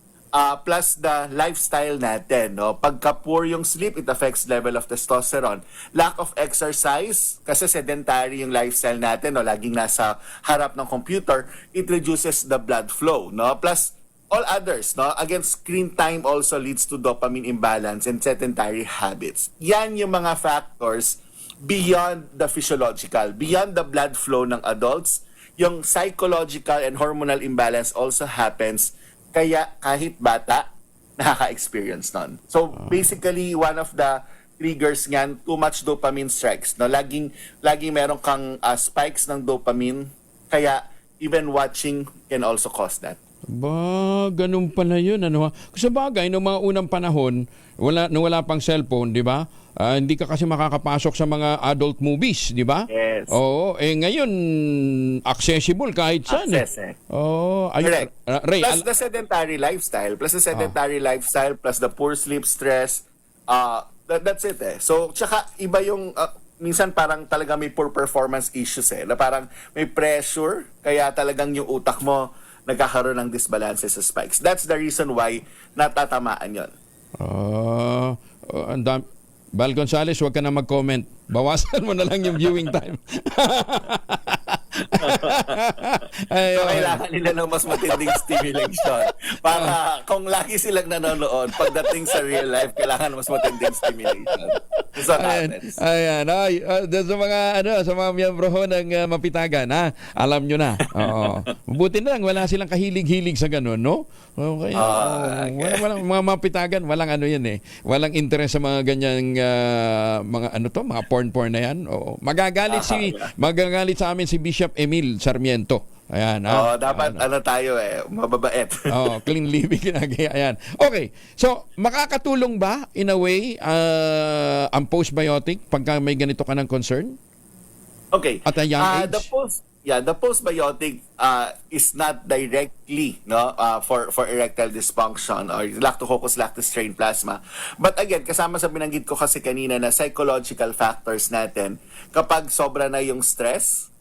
plus the lifestyle natin, no? Pagka poor yung sleep, it affects level of testosterone. Lack of exercise, kasi sedentary yung lifestyle natin, no? Laging nasa harap ng computer, it reduces the blood flow, no? Plus all others, no? Again, screen time also leads to dopamine imbalance and sedentary habits. Yan yung mga factors beyond the physiological, beyond the blood flow ng adults. Yung psychological and hormonal imbalance also happens. Kaya kahit bata, nakaka-experience nun. So basically, one of the triggers niyan, too much dopamine strikes. No? Laging meron kang spikes ng dopamine, kaya even watching can also cause that. Ganun pala yun. Ano? Sa bagay, noong mga unang panahon, wala pang cellphone, di ba? Hindi ka kasi makakapasok sa mga adult movies, di ba? Yes. Oo, ngayon accessible kahit saan. Correct. Ray, plus the sedentary lifestyle, plus the poor sleep, stress, that's it So, tsaka iba yung minsan parang talaga may poor performance issues na parang may pressure, kaya talagang yung utak mo nagkakaroon ng disbalances sa spikes. That's the reason why natatamaan yon. Val Gonzales, huwag ka na mag-comment. Bawasan mo na lang yung viewing time. So, kailangan nila ng mas matinding stimulation. Para kung lagi silang nanonood, pagdating sa real life, kailangan mas matinding stimulation. So, Ayan. Sa mga, sa mga miyembro ho ng Mapitagan, ha? Alam nyo na. Oo. Buti na lang, wala silang kahilig-hilig sa ganun, no? Okay. Walang mga Mapitagan, walang ano yan eh. Walang interest sa mga ganyang mga porn na yan. Oo. Magagalit sa amin si Bishop Emil Sarmiento. Ayan. Dapat tayo mababait. Clean living ginagaya. Ayan. Okay. So, makakatulong ba in a way ang postbiotic pagka may ganito ka ng concern? Okay. At a young age? The postbiotic is not directly for erectile dysfunction or lactococcus lactis strain plasma. But again, kasama sa binanggit ko kasi kanina na psychological factors natin, kapag sobra na yung stress,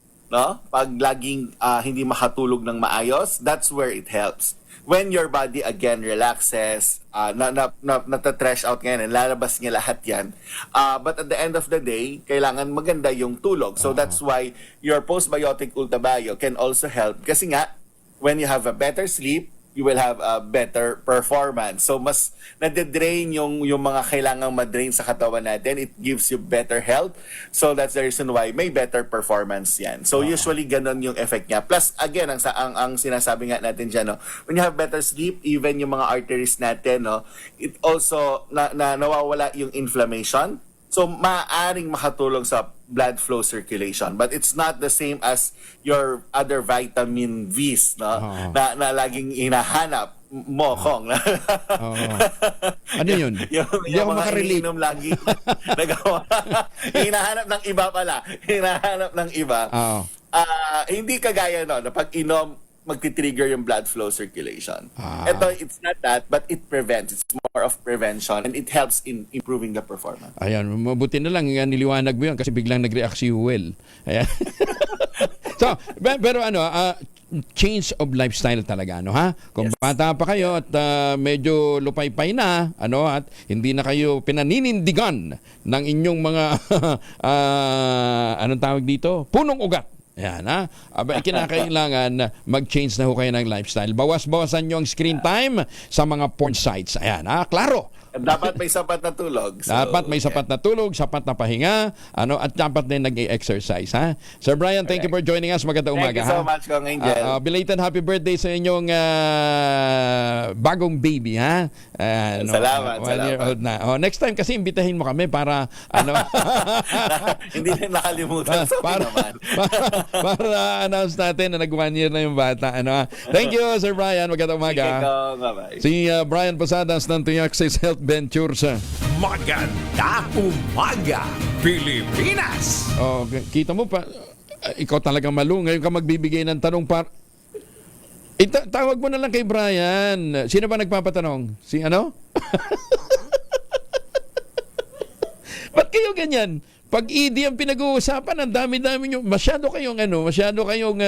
pag laging hindi makatulog ng maayos, that's where it helps. When your body again relaxes, natatrash out ngayon, lalabas niya lahat yan. But at the end of the day, kailangan maganda yung tulog. So that's why your postbiotic Ultabio can also help. Kasi nga, when you have a better sleep, you will have a better performance. So mas nade-drain yung mga kailangang ma-drain sa katawan natin. It gives you better health. So that's the reason why may better performance yan. So usually ganun yung effect niya. Plus again, ang sinasabi nga natin dyan, when you have better sleep, even yung mga arteries natin, it also nawawala yung inflammation. So, maaaring makatulong sa blood flow circulation. But it's not the same as your other vitamin V's, na laging hinahanap mo, Kong. Ano yun? Hindi ako makarelate. Iniinom lagi. Hinahanap ng iba pala. Hinahanap ng iba. Hindi kagaya na pag inom, magti-trigger yung blood flow circulation. Ito, it's not that, but it prevents. It's more of prevention and it helps in improving the performance. Ayan, mabuti na lang niliwanag mo yun kasi biglang nag-react si Huel. Ayan. So, pero change of lifestyle talaga, ha? Kung bata pa kayo at medyo lupay-pay na, at hindi na kayo pinaninindigan ng inyong mga anong tawag dito? Punong ugat. Ayan, ha? Kinakailangan mag-change na ho kayo ng lifestyle. Bawas-bawasan nyo ang screen time sa mga porn sites. Ayan, ha? Klaro. Dapat may sapat na tulog. Dapat may sapat na tulog, sapat na pahinga, at dapat din nag-exercise, ha? Sir Brian, thank you for joining us. Magandang umaga, ha? Thank you so much, Kong Angel. Belated happy birthday sa inyong bagong baby, ha? Salamat. 1 year old na. Next time kasi imbitahin mo kami para hindi na nakalimutan. para announce natin na nag 1 year na yung bata. Thank you, Sir Brian. Magandang umaga. Bye-bye. Si Brian Posadas ng Tuyaxis Health Ventures. Maganda umaga, Pilipinas! Kita mo pa, ikaw talagang malu. Ngayon ka magbibigay ng tanong tawag mo na lang kay Brian. Sino ba nagpapatanong? Si ano? Ba't kayo ganyan? Pag ED ang pinag-uusapan, ang dami-dami nyo. Masyado kayong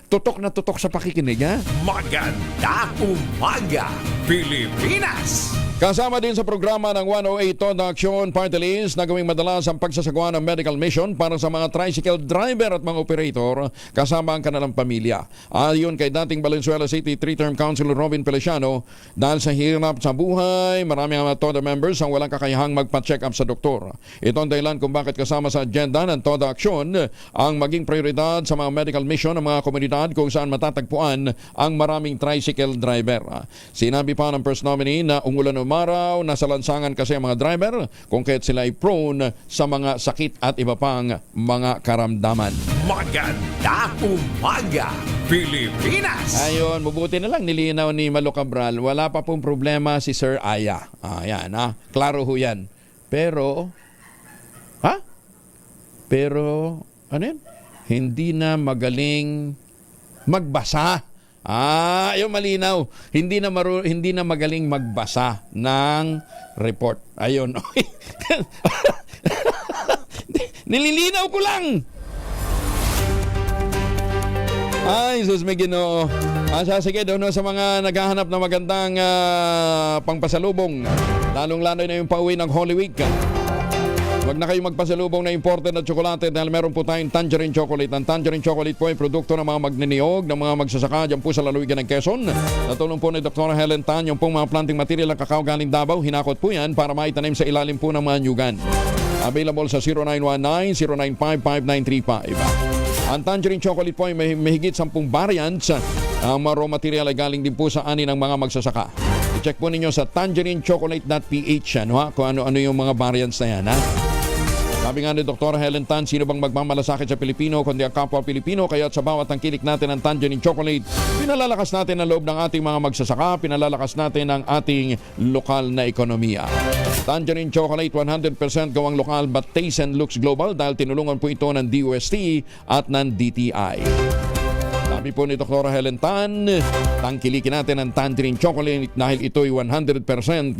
tutok na tutok sa pakikinig, ha? Maganda umaga, Pilipinas! Kasama din sa programa ng 108 Toda Action Party List na gawing madalas ang pagsasagawa ng medical mission para sa mga tricycle driver at mga operator kasama ang kanilang pamilya. Ayon kay dating Valenzuela City 3-term Councilor Robin Feliciano, dahil sa hirap sa buhay, marami ang Toda members ang walang kakayahang magpa-check up sa doktor. Ito ang dahilan kung bakit kasama sa agenda ng Toda Action ang maging prioridad sa mga medical mission ng mga komunidad kung saan matatagpuan ang maraming tricycle driver. Sinabi pa ng first nominee na umulan umaraw, nasa lansangan kasi ang mga driver kung kaya't sila ay prone sa mga sakit at iba pang mga karamdaman. Maganda umaga, Pilipinas! Ayun, mabuti na lang nilinaw ni Malo Cabral, wala pa pong problema si Sir Aya. Yan, klaro ho yan. Pero, ano yan? Hindi na magaling magbasa. Yung malinaw. Hindi na magaling magbasa ng report. Ayun. Nililinaw ko lang. Ay, sus may Ginoo. Sige daw sa mga naghahanap ng magandang pangpasalubong. Lalong-lalo na yung pauwi ng Holy Week. Huwag na kayong magpasalubong na imported na tsokolate dahil meron po tayong tangerine chocolate. Ang tangerine chocolate po ay produkto ng mga magniniyog, ng mga magsasaka dyan po sa lalawigan ng Quezon. Natulong po ni Dr. Helen Tan, yung pong mga planting material ng kakao galing Davao. Hinakot po yan para maitanim sa ilalim po ng mga nyugan. Available sa 0919-095-5935. Ang tangerine chocolate po ay may mahigit 10 variants. Ang mga raw material ay galing din po sa ani ng mga magsasaka. I-check po ninyo sa tangerinechocolate.ph kung ano-ano yung mga variants na yan. Sabi nga ni Dr. Helen Tan, sino bang magmamalasakit sa Pilipino kundi ang kapwa Pilipino, kaya't sa bawat tangkilik natin ng tangerine chocolate, pinalalakas natin ang loob ng ating mga magsasaka, pinalalakas natin ang ating lokal na ekonomiya. Tangerine chocolate 100% gawang lokal but taste and looks global dahil tinulungan po ito ng DOST at ng DTI. Sabi po ni Dr. Helen Tan, tangkilikin natin ang tangerine chocolate dahil ito'y 100%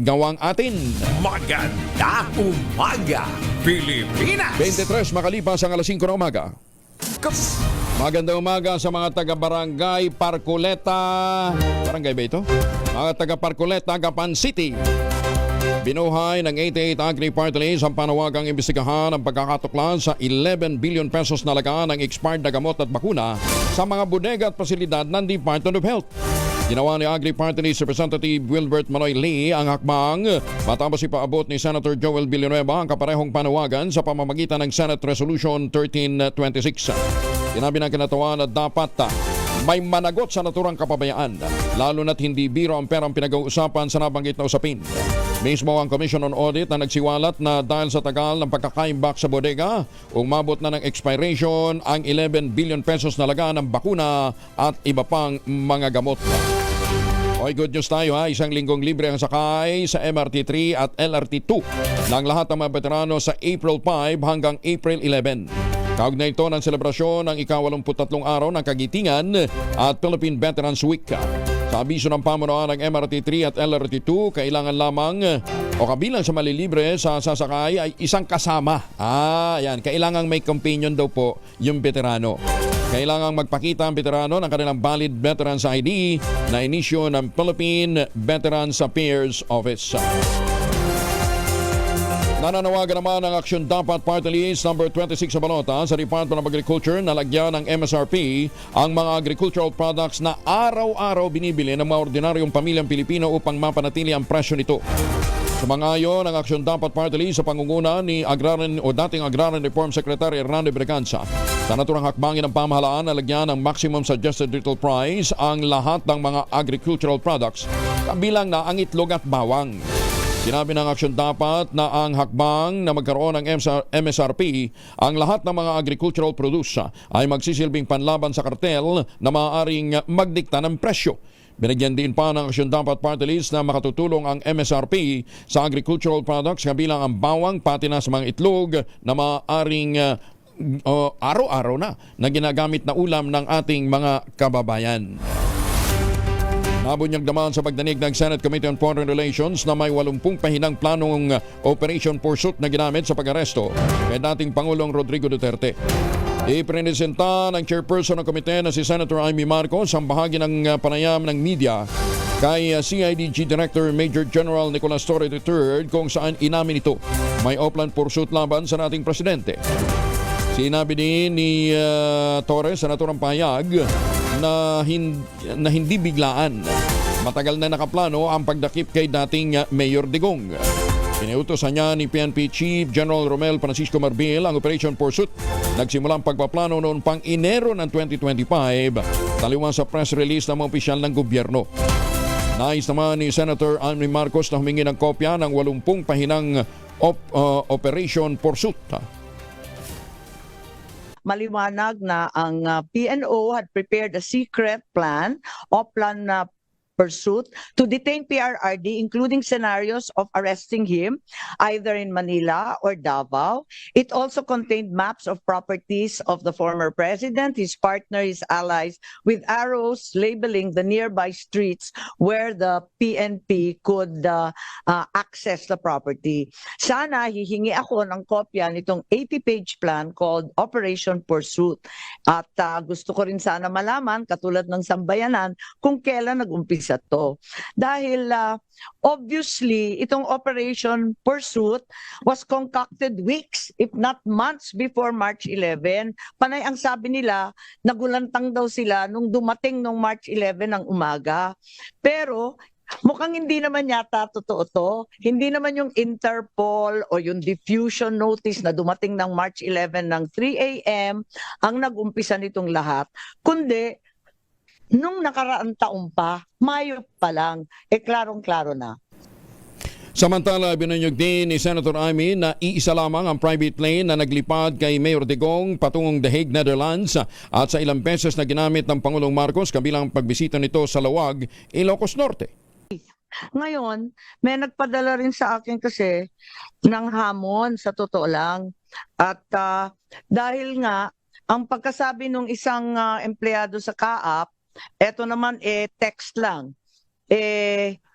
gawang atin. Maganda umaga, Pilipinas! 23 makalipas ang alas 5 ng umaga. Magandang umaga sa mga taga-barangay Parcoleta. Barangay ba ito? Mga taga-Parcoleta, Gapan City. Binuhay ng 88 Agri Party List ang panawagang imbestigahan ang pagkakatuklas sa 11 billion pesos na lagaan ng expired na gamot at bakuna sa mga bodega at pasilidad ng Department of Health. Ginawa ni Agri Party List Representative Wilbert Manoy Lee ang hakbang matapos ipaabot ni Senator Joel Villanueva ang kaparehong panawagan sa pamamagitan ng Senate Resolution 1326. Sinabi ng kinatawan na dapat may managot sa naturang kapabayaan, lalo na't hindi biro ang perang pinag-uusapan sa nabanggit na usapin. Mismo ang Commission on Audit na nagsiwalat na dahil sa tagal ng pagkakaimbak sa bodega, umabot na ng expiration ang 11 billion pesos na lagaan ng bakuna at iba pang mga gamot. Okay, good news tayo Isang linggong libre ang sakay sa MRT3 at LRT2 ng lahat ng mga veterano sa April 5 hanggang April 11. Kaugnay ito ng selebrasyon ng ika-83 araw ng Kagitingan at Philippine Veterans Week. Sa abiso ng pamunuan ng MRT3 at LRT2, kailangan lamang o kabilang sa malilibre sa sasakay ay isang kasama. Yan. Kailangan may companion daw po yung veterano. Kailangan magpakita ang veterano ng kanilang valid Veterans ID na inisyo ng Philippine Veterans Affairs Office. Nananawagan naman ang Aksyon Dapat Party List number 26 sa balota sa Department of Agriculture na lagyan ng MSRP ang mga agricultural products na araw-araw binibili ng mga ordinaryong pamilyang Pilipino upang mapanatili ang presyo nito. Sumangayon ang Aksyon Dapat Party List sa pangunguna ni dating Agrarian Reform Secretary Hernando Braganza sa naturang hakbangin ng pamahalaan na lagyan ng maximum suggested retail price ang lahat ng mga agricultural products kabilang na ang itlog at bawang. Sinabi ng Aksyon Dapat na ang hakbang na magkaroon ng MSRP ang lahat ng mga agricultural produce ay magsisilbing panlaban sa kartel na maaaring magdikta ng presyo. Binigyan din pa ng Aksyon Dapat Party List na makatutulong ang MSRP sa agricultural products kabilang ang bawang pati na sa mga itlog na maaaring araw-araw na ginagamit na ulam ng ating mga kababayan. Nabunyag naman sa pagdanig ng Senate Committee on Foreign Relations na may 80 pahinang planong Operation Pursuit na ginamit sa pag-aresto kay dating Pangulong Rodrigo Duterte. Ipresenta ng chairperson ng komite na si Senator Amy Marcos ang bahagi ng panayam ng media kay CIDG Director Major General Nicolas Torre III kung saan inamin ito may Oplan Pursuit laban sa dating presidente. Sinabi din ni Torres sa naturang pahayag na hindi biglaan. Matagal na nakaplano ang pagdakip kay dating Mayor Digong. Iniutosan niya ni PNP Chief General Romel Francisco Marbil ang Operation Pursuit. Nagsimula ang pagpaplano noon pang Enero ng 2025, taliwan sa press release ng mga opisyal ng gobyerno. Nais naman ni Senator Amy Marcos na humingi ng kopya ng 80 pahinang Operation Pursuit. Maliwanag na ang PNO had prepared a secret plan, Oplan Pursuit, to detain PRRD, including scenarios of arresting him either in Manila or Davao. It also contained maps of properties of the former president, his partner, his allies, with arrows labeling the nearby streets where the PNP could access the property. Sana hihingi ako ng kopya nitong 80-page plan called Operation Pursuit. At gusto ko rin sana malaman, katulad ng sambayanan, kung kailan nag-umpisa umpisa to. Dahil obviously, itong Operation Pursuit was concocted weeks, if not months before March 11. Panay ang sabi nila, nagulantang daw sila nung dumating nung March 11 ng umaga. Pero mukhang hindi naman yata totoo to. Hindi naman yung Interpol o yung diffusion notice na dumating ng March 11 ng 3 a.m. ang nag-umpisa nitong lahat. Kundi, nung nakaraang taon pa, Mayo pa lang, klarong-klaro na. Samantala, binunyog din ni Senator Amy na iisa lamang ang private plane na naglipad kay Mayor Digong patungong The Hague, Netherlands at sa ilang beses na ginamit ng Pangulong Marcos kabilang pagbisita nito sa Lawag, Ilocos Norte. Ngayon, may nagpadala rin sa akin kasi ng hamon sa totoo lang. At dahil nga, ang pagkasabi ng isang empleyado sa CAAP, eto naman text lang.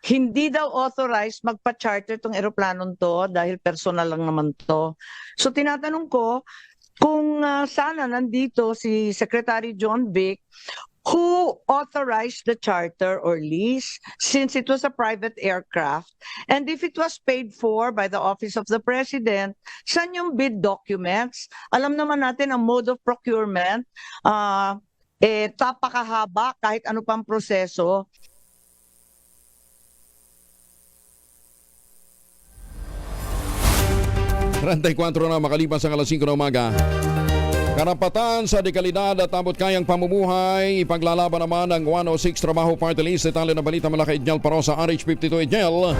Hindi daw authorized magpa-charter tong eroplanong to dahil personal lang naman to. So tinatanong ko kung sana nandito si Secretary John Vic, who authorized the charter or lease since it was a private aircraft, and if it was paid for by the Office of the President, saan yung bid documents? Alam naman natin ang mode of procurement, tapakahaba kahit ano pang proseso. Rantay 4 na makalipas ang alas 5 ng umaga. Karapatan sa dekalidad at abot kayang pamumuhay, ipaglalaban naman ng 106 Trabaho Party List. Detalye na balita mula kay Edgel Parosa, RH52 Edgel.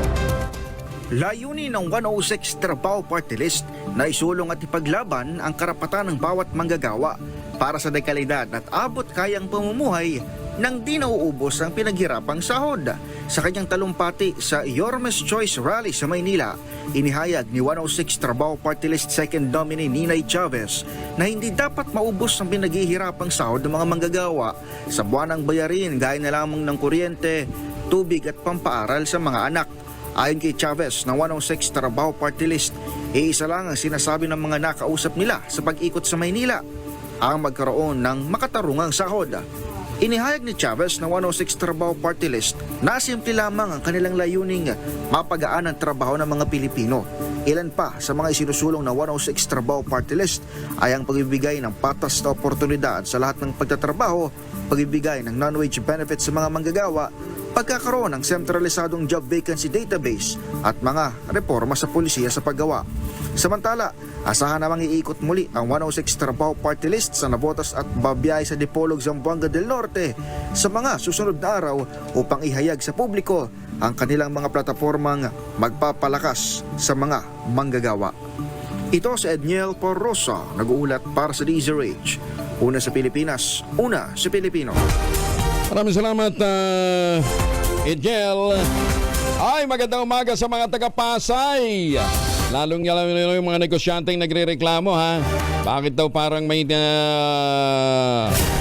Layunin ng 106 Trabaho Party List na isulong at ipaglaban ang karapatan ng bawat manggagawa para sa dekalidad at abot kayang pamumuhay nang di nauubos ang pinaghirapang sahod. Sa kanyang talumpati sa Yormes Choice Rally sa Maynila, inihayag ni 106 Trabaho Party List Second Nominee Ninay Chavez na hindi dapat maubos ang pinaghihirapang sahod ng mga manggagawa sa buwanang bayarin gaya na lamang ng kuryente, tubig at pampaaral sa mga anak. Ayon kay Chavez ng 106 Trabaho Party List, iisa lang ang sinasabi ng mga nakausap nila sa pag-ikot sa Maynila, ang magkaroon ng makatarungang sahod. Inihayag ni Chavez na 106 Trabaho Party List na simple lamang ang kanilang layuning mapagaan ang trabaho ng mga Pilipino. Ilan pa sa mga isinusulong na 106 Trabaho Party List ay ang pagbibigay ng patas na oportunidad sa lahat ng pagtatrabaho, pagbibigay ng non-wage benefits sa mga manggagawa, pagkakaroon ng sentralisadong job vacancy database at mga reforma sa pulisya sa paggawa. Samantala, asahan namang iikot muli ang 106 Trabaho Party List sa Navotas at Babiyay sa Dipolog, Zamboanga del Norte sa mga susunod na araw upang ihayag sa publiko ang kanilang mga platapormang magpapalakas sa mga manggagawa. Ito si Edniel Porrosa, nag-uulat para sa DZRH. Una sa Pilipinas, una sa Pilipino. Maraming salamat, Edgel. Ay, magandang umaga sa mga taga-Pasay. Lalong yung mga negosyanteng nagre-reklamo, ha? Bakit daw parang may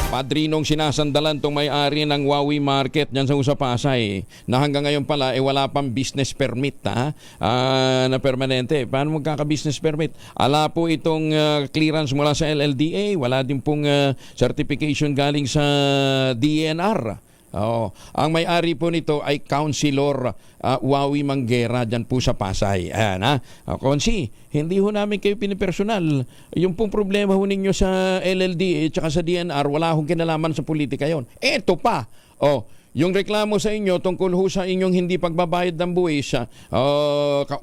padrinong sinasandalan tong may-ari ng Wawi Market dyan sa Pasay, na hanggang ngayon pala wala pang business permit, ha? Na permanente. Paano magkaka-business permit? Ala po itong clearance mula sa LLDA, wala din pong certification galing sa DENR. Ang may-ari po nito ay Councilor Wawi Manguera dyan po sa Pasay. Ayan, ha? Konsi, hindi ho namin kayo pinipersonal. Yung pong problema ho ninyo sa LLDA at sa DNR, wala hong kinalaman sa politika yon. Eto pa, yung reklamo sa inyo tungkol ho sa inyong hindi pagbabayad ng buwis,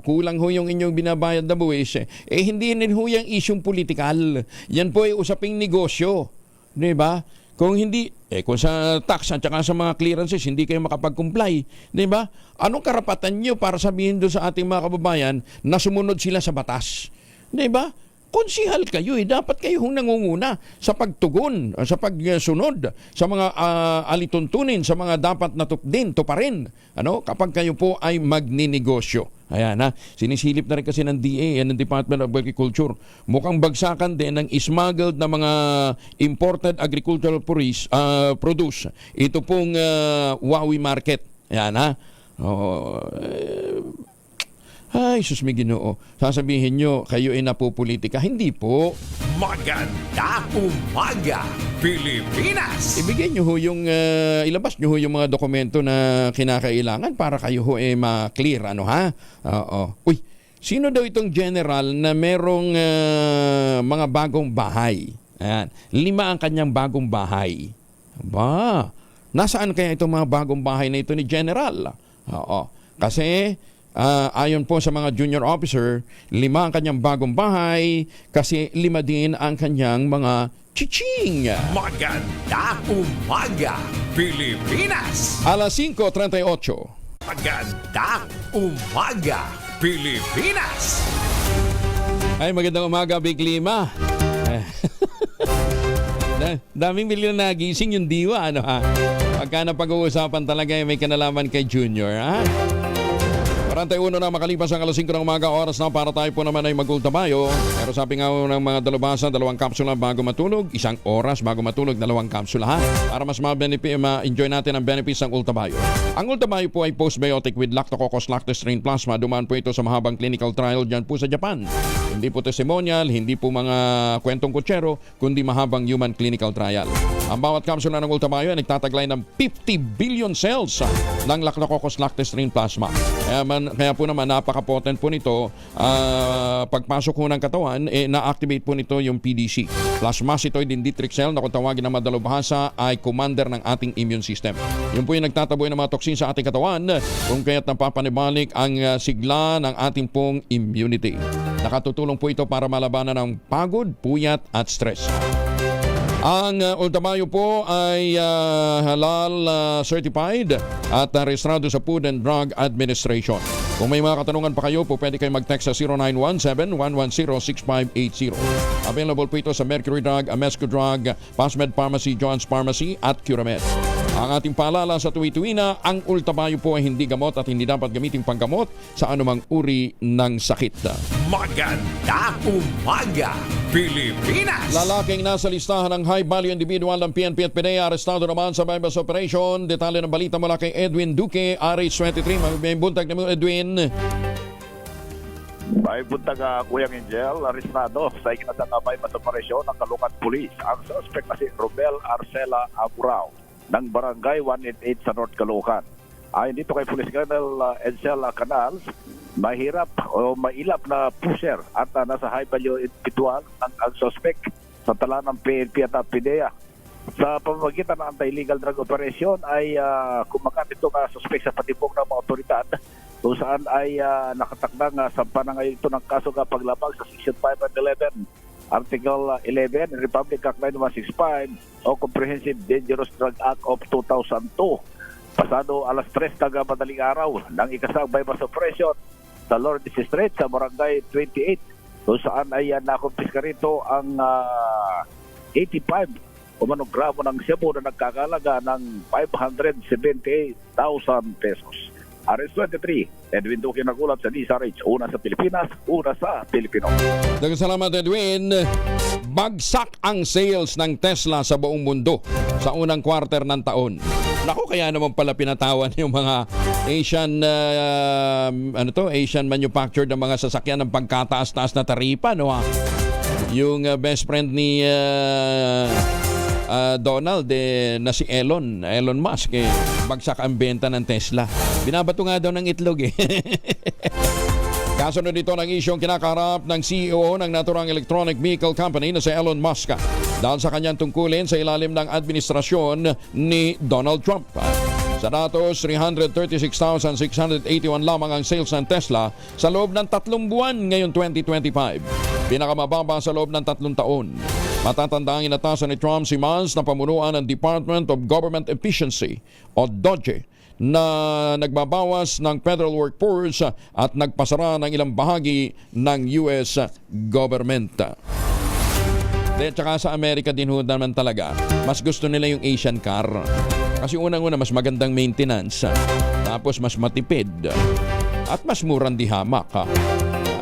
kulang ho yung inyong binabayad ng buwis, hindi rin ho yung isyong politikal. Yan po ay usaping negosyo. Diba? Kung hindi, kung sa tax at saka sa mga clearances, hindi kayo makapag-comply. Diba? Anong karapatan nyo para sabihin doon sa ating mga kababayan na sumunod sila sa batas? Diba? Konsihal kayo, dapat kayo hong nangunguna sa pagtugon, sa pagsunod, sa mga alituntunin, sa mga dapat natupdin, tuparin, kapag kayo po ay magninegosyo. Ayan, ha? Sinisilip na rin kasi ng DA and ng Department of Agriculture. Mukhang bagsakan din ng smuggled na mga imported agricultural produce. Ito pong Wawi Market. Ayan, ha? Ay, sus may Ginoo. Sasabihin nyo, kayo ay napupolitika. Hindi po. Magandang umaga, Pilipinas! Ibigay nyo ho yung, ilabas nyo ho yung mga dokumento na kinakailangan para kayo ho ma-clear. Ano ha? Oo. Uy, sino daw itong general na merong mga bagong bahay? Ayan. 5 ang kanyang bagong bahay. Ba, nasaan kaya itong mga bagong bahay na ito ni general? Oo. Kasi ayon po sa mga junior officer, 5 ang kanyang bagong bahay kasi 5 din ang kanyang mga chiching. Magandang umaga, Pilipinas! Alas 5:38. Magandang umaga, Pilipinas! Ay, magandang umaga, Big Lima. Daming milyon na gising yung diwa, ano ha? Pagka napag-uusapan talaga may kanalaman kay Junior, ha? 41 na makalipas ang alas 5 ng umaga, oras na para tayo po naman ay mag-ultabayo. Pero sabi nga ng mga dalubhasa, 2 kapsula bago matulog, 1 oras bago matulog, 2 kapsula ha. Para mas ma-enjoy natin ang benefits ng ultabayo. Ang ultabayo po ay postbiotic with Lactococcus lactostrain plasma. Dumaan po ito sa mahabang clinical trial dyan po sa Japan. Hindi po testimonial, hindi po mga kwentong kutsero, kundi mahabang human clinical trial. Ang bawat kapsula ng ultabayo ay nagtataglay ng 50 billion cells ng Lactococcus lactostrain plasma. Kaya po naman napaka-potent po nito. Pagpasok po ng katawan, na-activate po nito yung PDC. Plasmacytoid dendritic cell na kung tawagin na madalubhasa ay commander ng ating immune system. Yun po yung nagtataboy ng mga toksin sa ating katawan kung kaya't napapanibalik ang sigla ng ating pong immunity. Nakatutulong po ito para malabanan ng pagod, puyat at stress. Ang ultabayo po ay halal certified at rehistrado sa Food and Drug Administration. Kung may mga katanungan pa kayo po, pwede kayo mag-text sa 0917-110-6580. Available po ito sa Mercury Drug, Amesco Drug, Pasmed Pharmacy, John's Pharmacy at Curamed. Ang ating paalala sa tuwi-tuwina, ang ultabayo po ay hindi gamot at hindi dapat gamitin panggamot sa anumang uri ng sakit. Magandang umaga, Pilipinas! Lalaking nasa listahan ng high-value individual ng PNP at PDEA arestado naman sa bypass operation. Detalye ng balita mula kay Edwin Duque, RH23. May buntag na mo, Edwin. May buntag Kuyang Angel, arestado sa ikinatang bypass operation ng Caloocan Police. Ang suspect na si Romel Arcela Aburao ng Barangay 188 sa North Caloocan. Ayon dito kay Police Colonel Edsel Canals, mahirap o mailap na pusher at nasa high-value individual ang suspect sa tala ng PNP at PDEA. Sa pamamagitan ng anti-illegal drug operation ay kumagat itong suspect sa patibong ng mga otoridad kung saan ay nakatakdang sampa na ngayon ito ng kaso ng paglabag sa Section 511, Article 11, Republic Act 9165 o Comprehensive Dangerous Drug Act of 2002. Pasado alas 3 ng madaling araw ng ikasang bypass operation sa Lourdes Street sa Barangay 28 kung saan ay nakumpiska rito ang 85 gramo ng shabu na nagkakalaga ng 578,000 pesos. RS23, Edwin Duque nagulat sa DSRH. Una sa Pilipinas, una sa Pilipino. Dagang salamat, Edwin. Bagsak ang sales ng Tesla sa buong mundo sa unang quarter ng taon. Naku, kaya naman pala pinatawan yung mga Asian manufactured ng mga sasakyan ng pagkataas-taas na taripa, no? Yung best friend ni Donald na si Elon Musk bagsak ang benta ng Tesla. Binabato nga daw ng itlog Kasunod dito ng isyong kinakaharap ng CEO ng naturang electronic vehicle company na si Elon Musk dahil sa kanyang tungkulin sa ilalim ng administrasyon ni Donald Trump. Sa datos, 336,681 lamang ang sales ng Tesla sa loob ng 3 buwan ngayong 2025. Pinakamababa sa loob ng 3 taon. Matatandang inatasan ni Trump si Musk na pamunuan ng Department of Government Efficiency o DOGE na nagbabawas ng federal workforce at nagpasara ng ilang bahagi ng US government. At saka sa Amerika din ho naman talaga, mas gusto nila yung Asian car. Kasi unang-una mas magandang maintenance, tapos mas matipid at mas murang dihamak.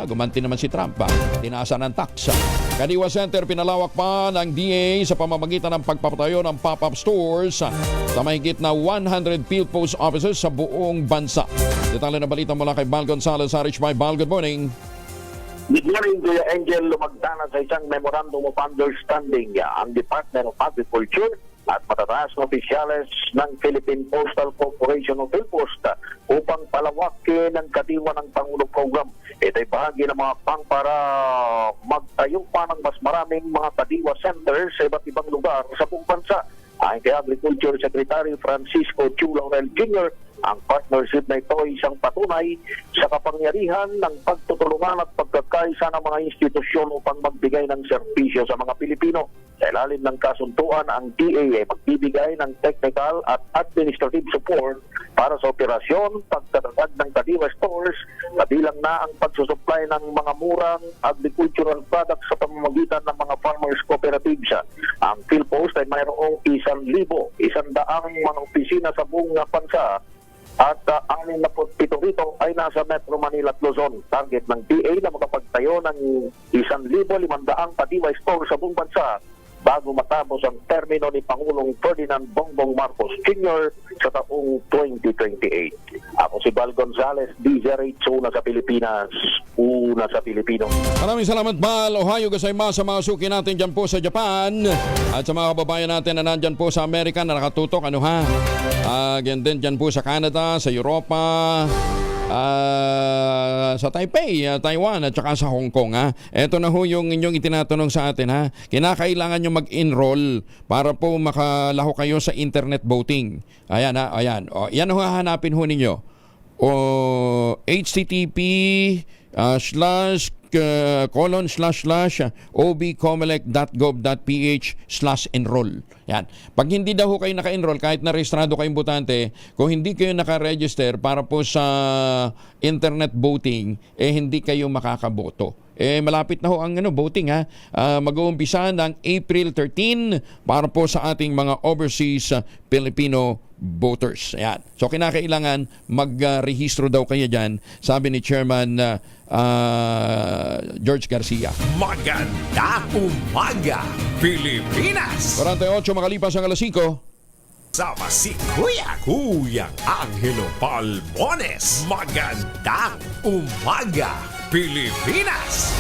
gumanti naman si Trump. Tinaasan ng tax. Kadiwa Center, pinalawak pa ng DA sa pamamagitan ng pagpapatayo ng pop-up stores sa mahigit na 100 field post offices sa buong bansa. Detalye na balita mula kay Bal Gonzalez sa Rich by Bal. Good morning. Good morning, Kuya Angel. Lumagdana sa isang memorandum of understanding ang Department of Agriculture at matataas na opisyales ng Philippine Postal Corporation o PhilPost upang palawakin ang kadiwa ng Pangulo Program. Ito ay bahagi ng mga pang para magtayo pa ng mas maraming mga kadiwa centers sa iba't ibang lugar sa buong bansa. Ayon kay Agriculture Secretary Francisco Chu Laurel Jr., ang partnership na ito ay isang patunay sa kapangyarihan ng pagtutulungan at pagkakaisa ng mga institusyon upang magbigay ng serbisyo sa mga Pilipino. Sa ilalim ng kasunduan, ang DA ay magbibigay ng technical at administrative support para sa operasyon, pagtatagad ng kadiwa stores, kabilang na ang pagsusupply ng mga murang agricultural products sa pamamagitan ng mga farmers cooperatives. Ang PhilPost ay mayroong 1,100 mga opisina sa buong bansa at 67 rito ay nasa Metro Manila at Luzon. Target ng DA na makapagtayo ng 1,500 kadiwa store sa buong bansa bago matapos ang termino ni Pangulong Ferdinand Bongbong Marcos Jr. sa taong 2028. Ako si Bal Gonzalez, DZRH, una sa Pilipinas, una sa Pilipino. Maraming salamat, Bal. Ohayo gozaimasu sa mga suki natin dyan po sa Japan at sa mga kababayan natin na nandyan po sa Amerika na nakatutok. Ganyan din dyan po sa Canada, sa Europa, sa Taipei, Taiwan at saka sa Hong Kong. Ito na ho yung inyong itinatanong sa atin. Kinakailangan nyo mag-enroll para po makalaho kayo sa internet voting. Ayan. Yan ho hahanapin ho ninyo. http://obcomelec.gov.ph/enroll. Yan. Pag hindi daw kayo naka-enroll, kahit na-rehistrado kayong botante, kung hindi kayo naka-register para po sa internet voting, hindi kayo makakaboto. Malapit na ho ang voting. Mag-uumpisa ng April 13 para po sa ating mga overseas Filipino voters. Ayan. So kinakailangan mag-rehistro daw kayo dyan, sabi ni Chairman George Garcia. Maganda umaga, Pilipinas! 48 makalipas ang alas 5. Sama si Kuyang Angelo Palmones. Magandang umaga, Pilipinas!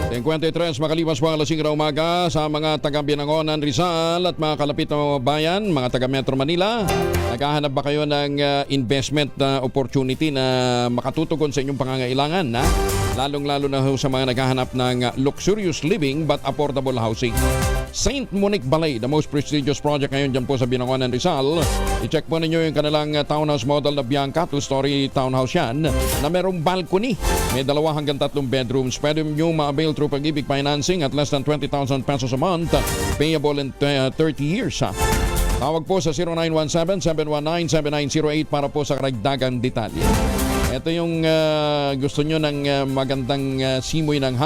53 makalipas po ang alas 5 na umaga sa mga taga-Binangonan, Rizal at mga kalapit na mga bayan, mga taga-Metro Manila. Naghahanap ba kayo ng investment opportunity na makatutugon sa inyong pangangailangan? Lalong-lalo na sa mga naghahanap ng luxurious living but affordable housing. St. Monique Balay, the most prestigious project ngayon dyan po sa Binangonan, Rizal. I-check po ninyo yung kanilang townhouse model na Bianca, 2-story townhouse yan, na merong balcony. May 2 hanggang 3 bedrooms. Pwede nyo ma-avail through Pag-ibig Financing at less than 20,000 pesos a month. Payable in 30 years. Tawag po sa 0917-719-7908 para po sa karagdagang detalye. Ito yung gusto nyo ng magandang simoy ng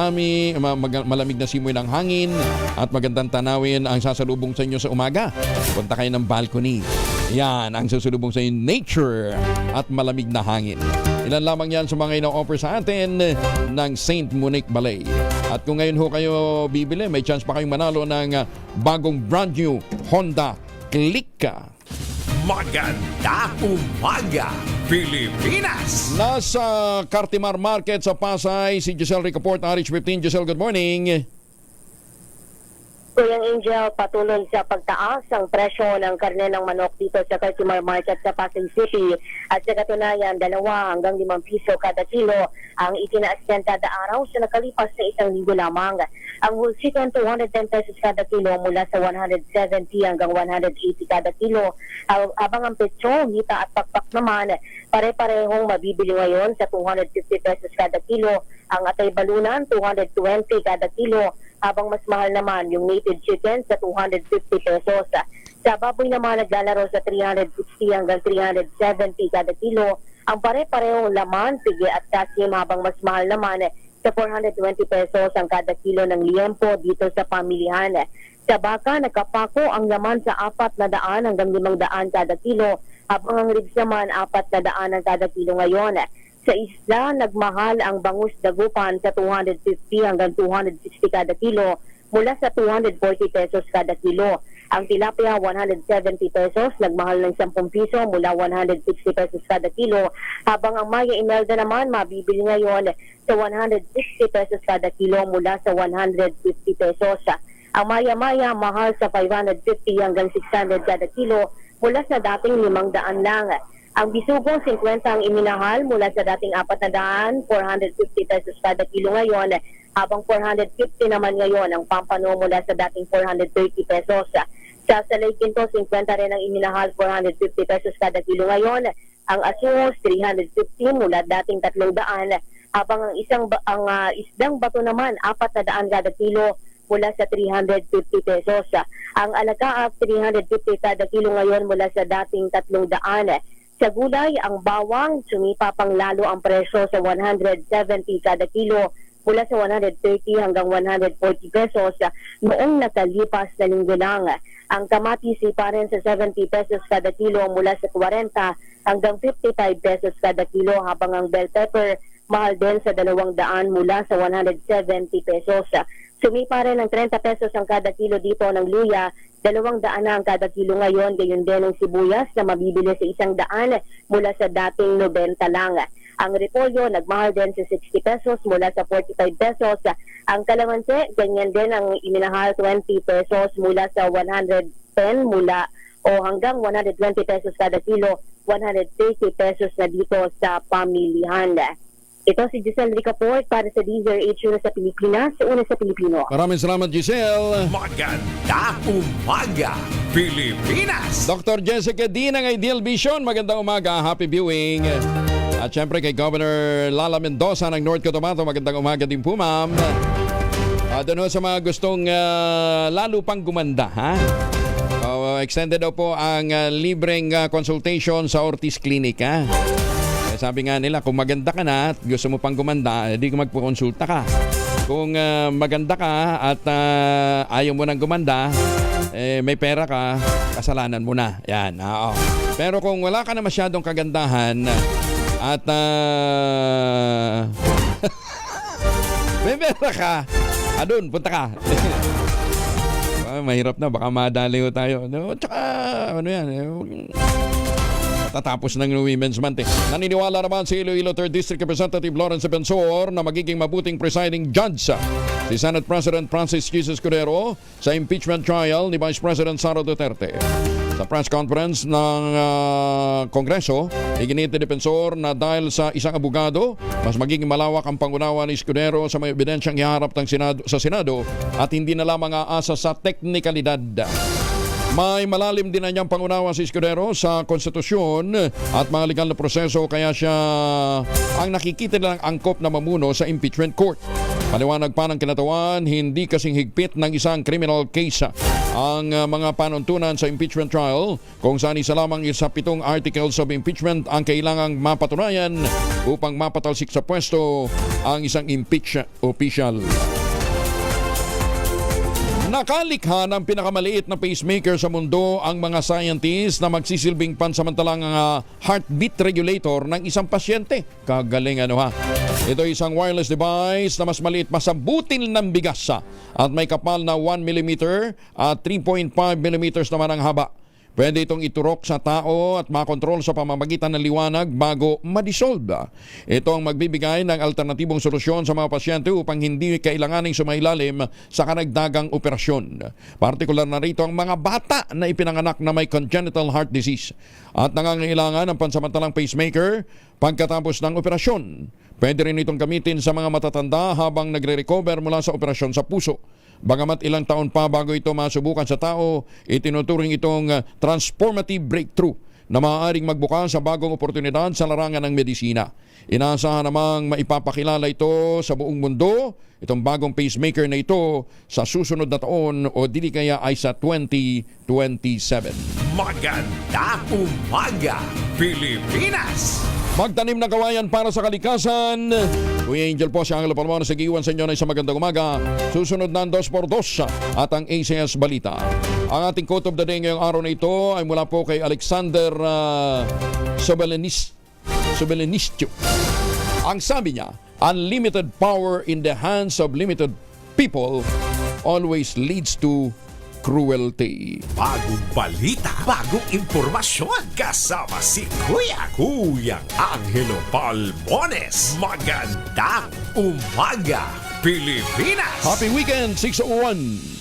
malamig na simoy ng hangin at magandang tanawin ang sasalubong sa inyo sa umaga. Punta kayo ng balcony. Yan ang sasalubong sa inyo, nature at malamig na hangin. Ilan lamang yan sa mga ina-offer sa atin ng St. Monique Balay. At kung ngayon ho kayo bibili, may chance pa kayong manalo ng bagong brand new Honda Click. Maganda umaga, Pilipinas! Nasa Cartimar Market sa Pasay, si Giselle Ricaport, RH15. Giselle, good morning. Kuya Angel, patuloy sa pagtaas ang presyo ng karne ng manok dito sa Cartimar Market sa Pasay City. At sa katunayan, 2 hanggang 5 piso kada kilo ang itinaas niyan kada araw sa nakalipas na 1 linggo lamang. Ang whole chicken, 210 pesos kada kilo mula sa 170 hanggang 180 kada kilo. Habang ang petso, hita at pakpak naman, pare-parehong mabibili ngayon sa 250 pesos kada kilo. Ang atay balunan, 220 kada kilo. Habang mas mahal naman yung native chicken sa 250 pesos. Sa baboy naman naglalaro sa 360 hanggang 370 kada kilo. Ang pare-parehong laman, sige at kasim, habang mas mahal naman sa 420 pesos ang kada kilo ng liempo dito sa pamilihan. Sa baka, nagkapako ang laman sa 400 hanggang 500 kada kilo, habang ang ribs naman 400 ang kada kilo ngayon. Sa isda, nagmahal ang bangus dagupan sa 250 hanggang 260 kada kilo mula sa 240 pesos kada kilo. Ang tilapia 170 pesos, nagmahal ng 10 piso mula 160 pesos kada kilo, habang ang Maya Imelda naman mabibili ngayon sa 160 pesos kada kilo mula sa 150 pesos. Ang Maya mahal sa 550 hanggang 600 kada kilo mula sa dating 500 lang. Ang bisugong 50 ang iminahal mula sa dating 400, 450 pesos kada kilo ngayon, habang 450 naman ngayon ang pampano mula sa dating 430 pesos. Sa Salay Quinto, 50 rin ang iminahal, 450 pesos kada kilo ngayon. Ang asungus, 350 mula dating 300, habang ang isdang bato naman, 400 kada kilo mula sa 350 pesos. Ang alakaap, 350 kada kilo ngayon mula sa dating 300. Sa gulay, ang bawang, sumipa pang lalo ang presyo sa 170 kada kilo mula sa 130 hanggang 140 pesos noong nakalipas na linggo lang. Ang kamatis pa rin sa 70 pesos kada kilo mula sa 40 hanggang 55 pesos kada kilo, habang ang bell pepper mahal din sa 200 mula sa 170 pesos. Sumipa rin ng 30 pesos ang kada kilo dito ng luya, 200 na ang kada kilo ngayon, gayon din ng sibuyas na mabibili sa 100 mula sa dating 90 lang. Ang repolyo nagmahal din sa 60 pesos mula sa 45 pesos. Ang kalamansi, ganyan din ang iminahal, 20 pesos mula sa 110 mula o hanggang 120 pesos kada kilo, 130 pesos na dito sa pamilihan. Ito si Giselle Ricaport para sa DZRH, una sa Pilipinas, una sa Pilipino. Maraming salamat, Giselle. Magandang umaga, Pilipinas! Dr. Jessica D ng Ideal Vision, magandang umaga, happy viewing. At syempre kay Governor Lala Mendoza ng North Cotabato, magandang umaga din po, ma'am. Doon sa mga gustong lalo pang gumanda, ha? Extended daw po ang libreng consultation sa Ortiz Clinic, ha? Sabi nga nila, kung maganda ka na at gusto mo pang gumanda, hindi ko magpukonsulta ka. Kung maganda ka at ayaw mo nang gumanda, may pera ka, kasalanan mo na. Yan, oo. Pero kung wala ka na masyadong kagandahan at may pera ka, doon, punta ka. Mahirap na, baka madali tayo. Tsaka, ano yan, tatapos ng Women's Month. Naniniwala naman si Iloilo 3rd District Representative Lawrence Bensor na magiging mabuting presiding judge si Senate President Francis Jesus Cordero sa impeachment trial ni Vice President Sara Duterte. Sa press conference ng Kongreso, iginit ni Bensor na dahil sa isang abogado, mas magiging malawak ang pangunawa ni Escudero sa may ebidensyang iharap sa Senado at hindi na lamang aasa sa teknikalidad. May malalim din na niyang pangunawa si Escudero sa konstitusyon at mga legal na proseso, kaya siya ang nakikita nilang angkop na mamuno sa impeachment court. Paliwanag pa ng kinatawan, hindi kasing higpit ng isang criminal case ang mga panuntunan sa impeachment trial, kung saan isa lamang sa 7 articles of impeachment ang kailangang mapatunayan upang mapatalsik sa pwesto ang isang impeached official. Nakalikha ng pinakamaliit na pacemaker sa mundo ang mga scientists na magsisilbing pansamantalang heartbeat regulator ng isang pasyente. Kagaling ano ha. Ito isang wireless device na mas maliit, masabutil ng bigas at may kapal na 1 mm at 3.5 mm naman ang haba. Pwede itong iturok sa tao at makontrol sa pamamagitan ng liwanag bago ma-dissolve. Ito ang magbibigay ng alternatibong solusyon sa mga pasyente upang hindi kailanganing sumailalim sa karagdagang operasyon. Partikular na rito ang mga bata na ipinanganak na may congenital heart disease at nangangailangan ng pansamantalang pacemaker pagkatapos ng operasyon. Pwede rin itong gamitin sa mga matatanda habang nagre-recover mula sa operasyon sa puso. Bagamat ilang taon pa bago ito masubukan sa tao, itinuturing itong transformative breakthrough na maaaring magbuka sa bagong oportunidad sa larangan ng medisina. Inaasahan namang maipapakilala ito sa buong mundo, itong bagong pacemaker na ito, sa susunod na taon o dili kaya ay sa 2027. Magandang umaga, Pilipinas! Magtanim na kawayan para sa kalikasan. Kuya Angel po, si Angelo Palmona, sa giwan sa inyo na isang magandang umaga. Susunod na ang 2x2 at ang ACS Balita. Ang ating quote of the day ngayong araw na ito ay mula po kay Alexander Sobelenistyo. Ang sabi niya, unlimited power in the hands of limited people always leads to cruelty. Bagong balita, bagong impormasyon. Kasama si Kuya Angelo Palmones. Magandang umaga, Pilipinas! Happy weekend, 601!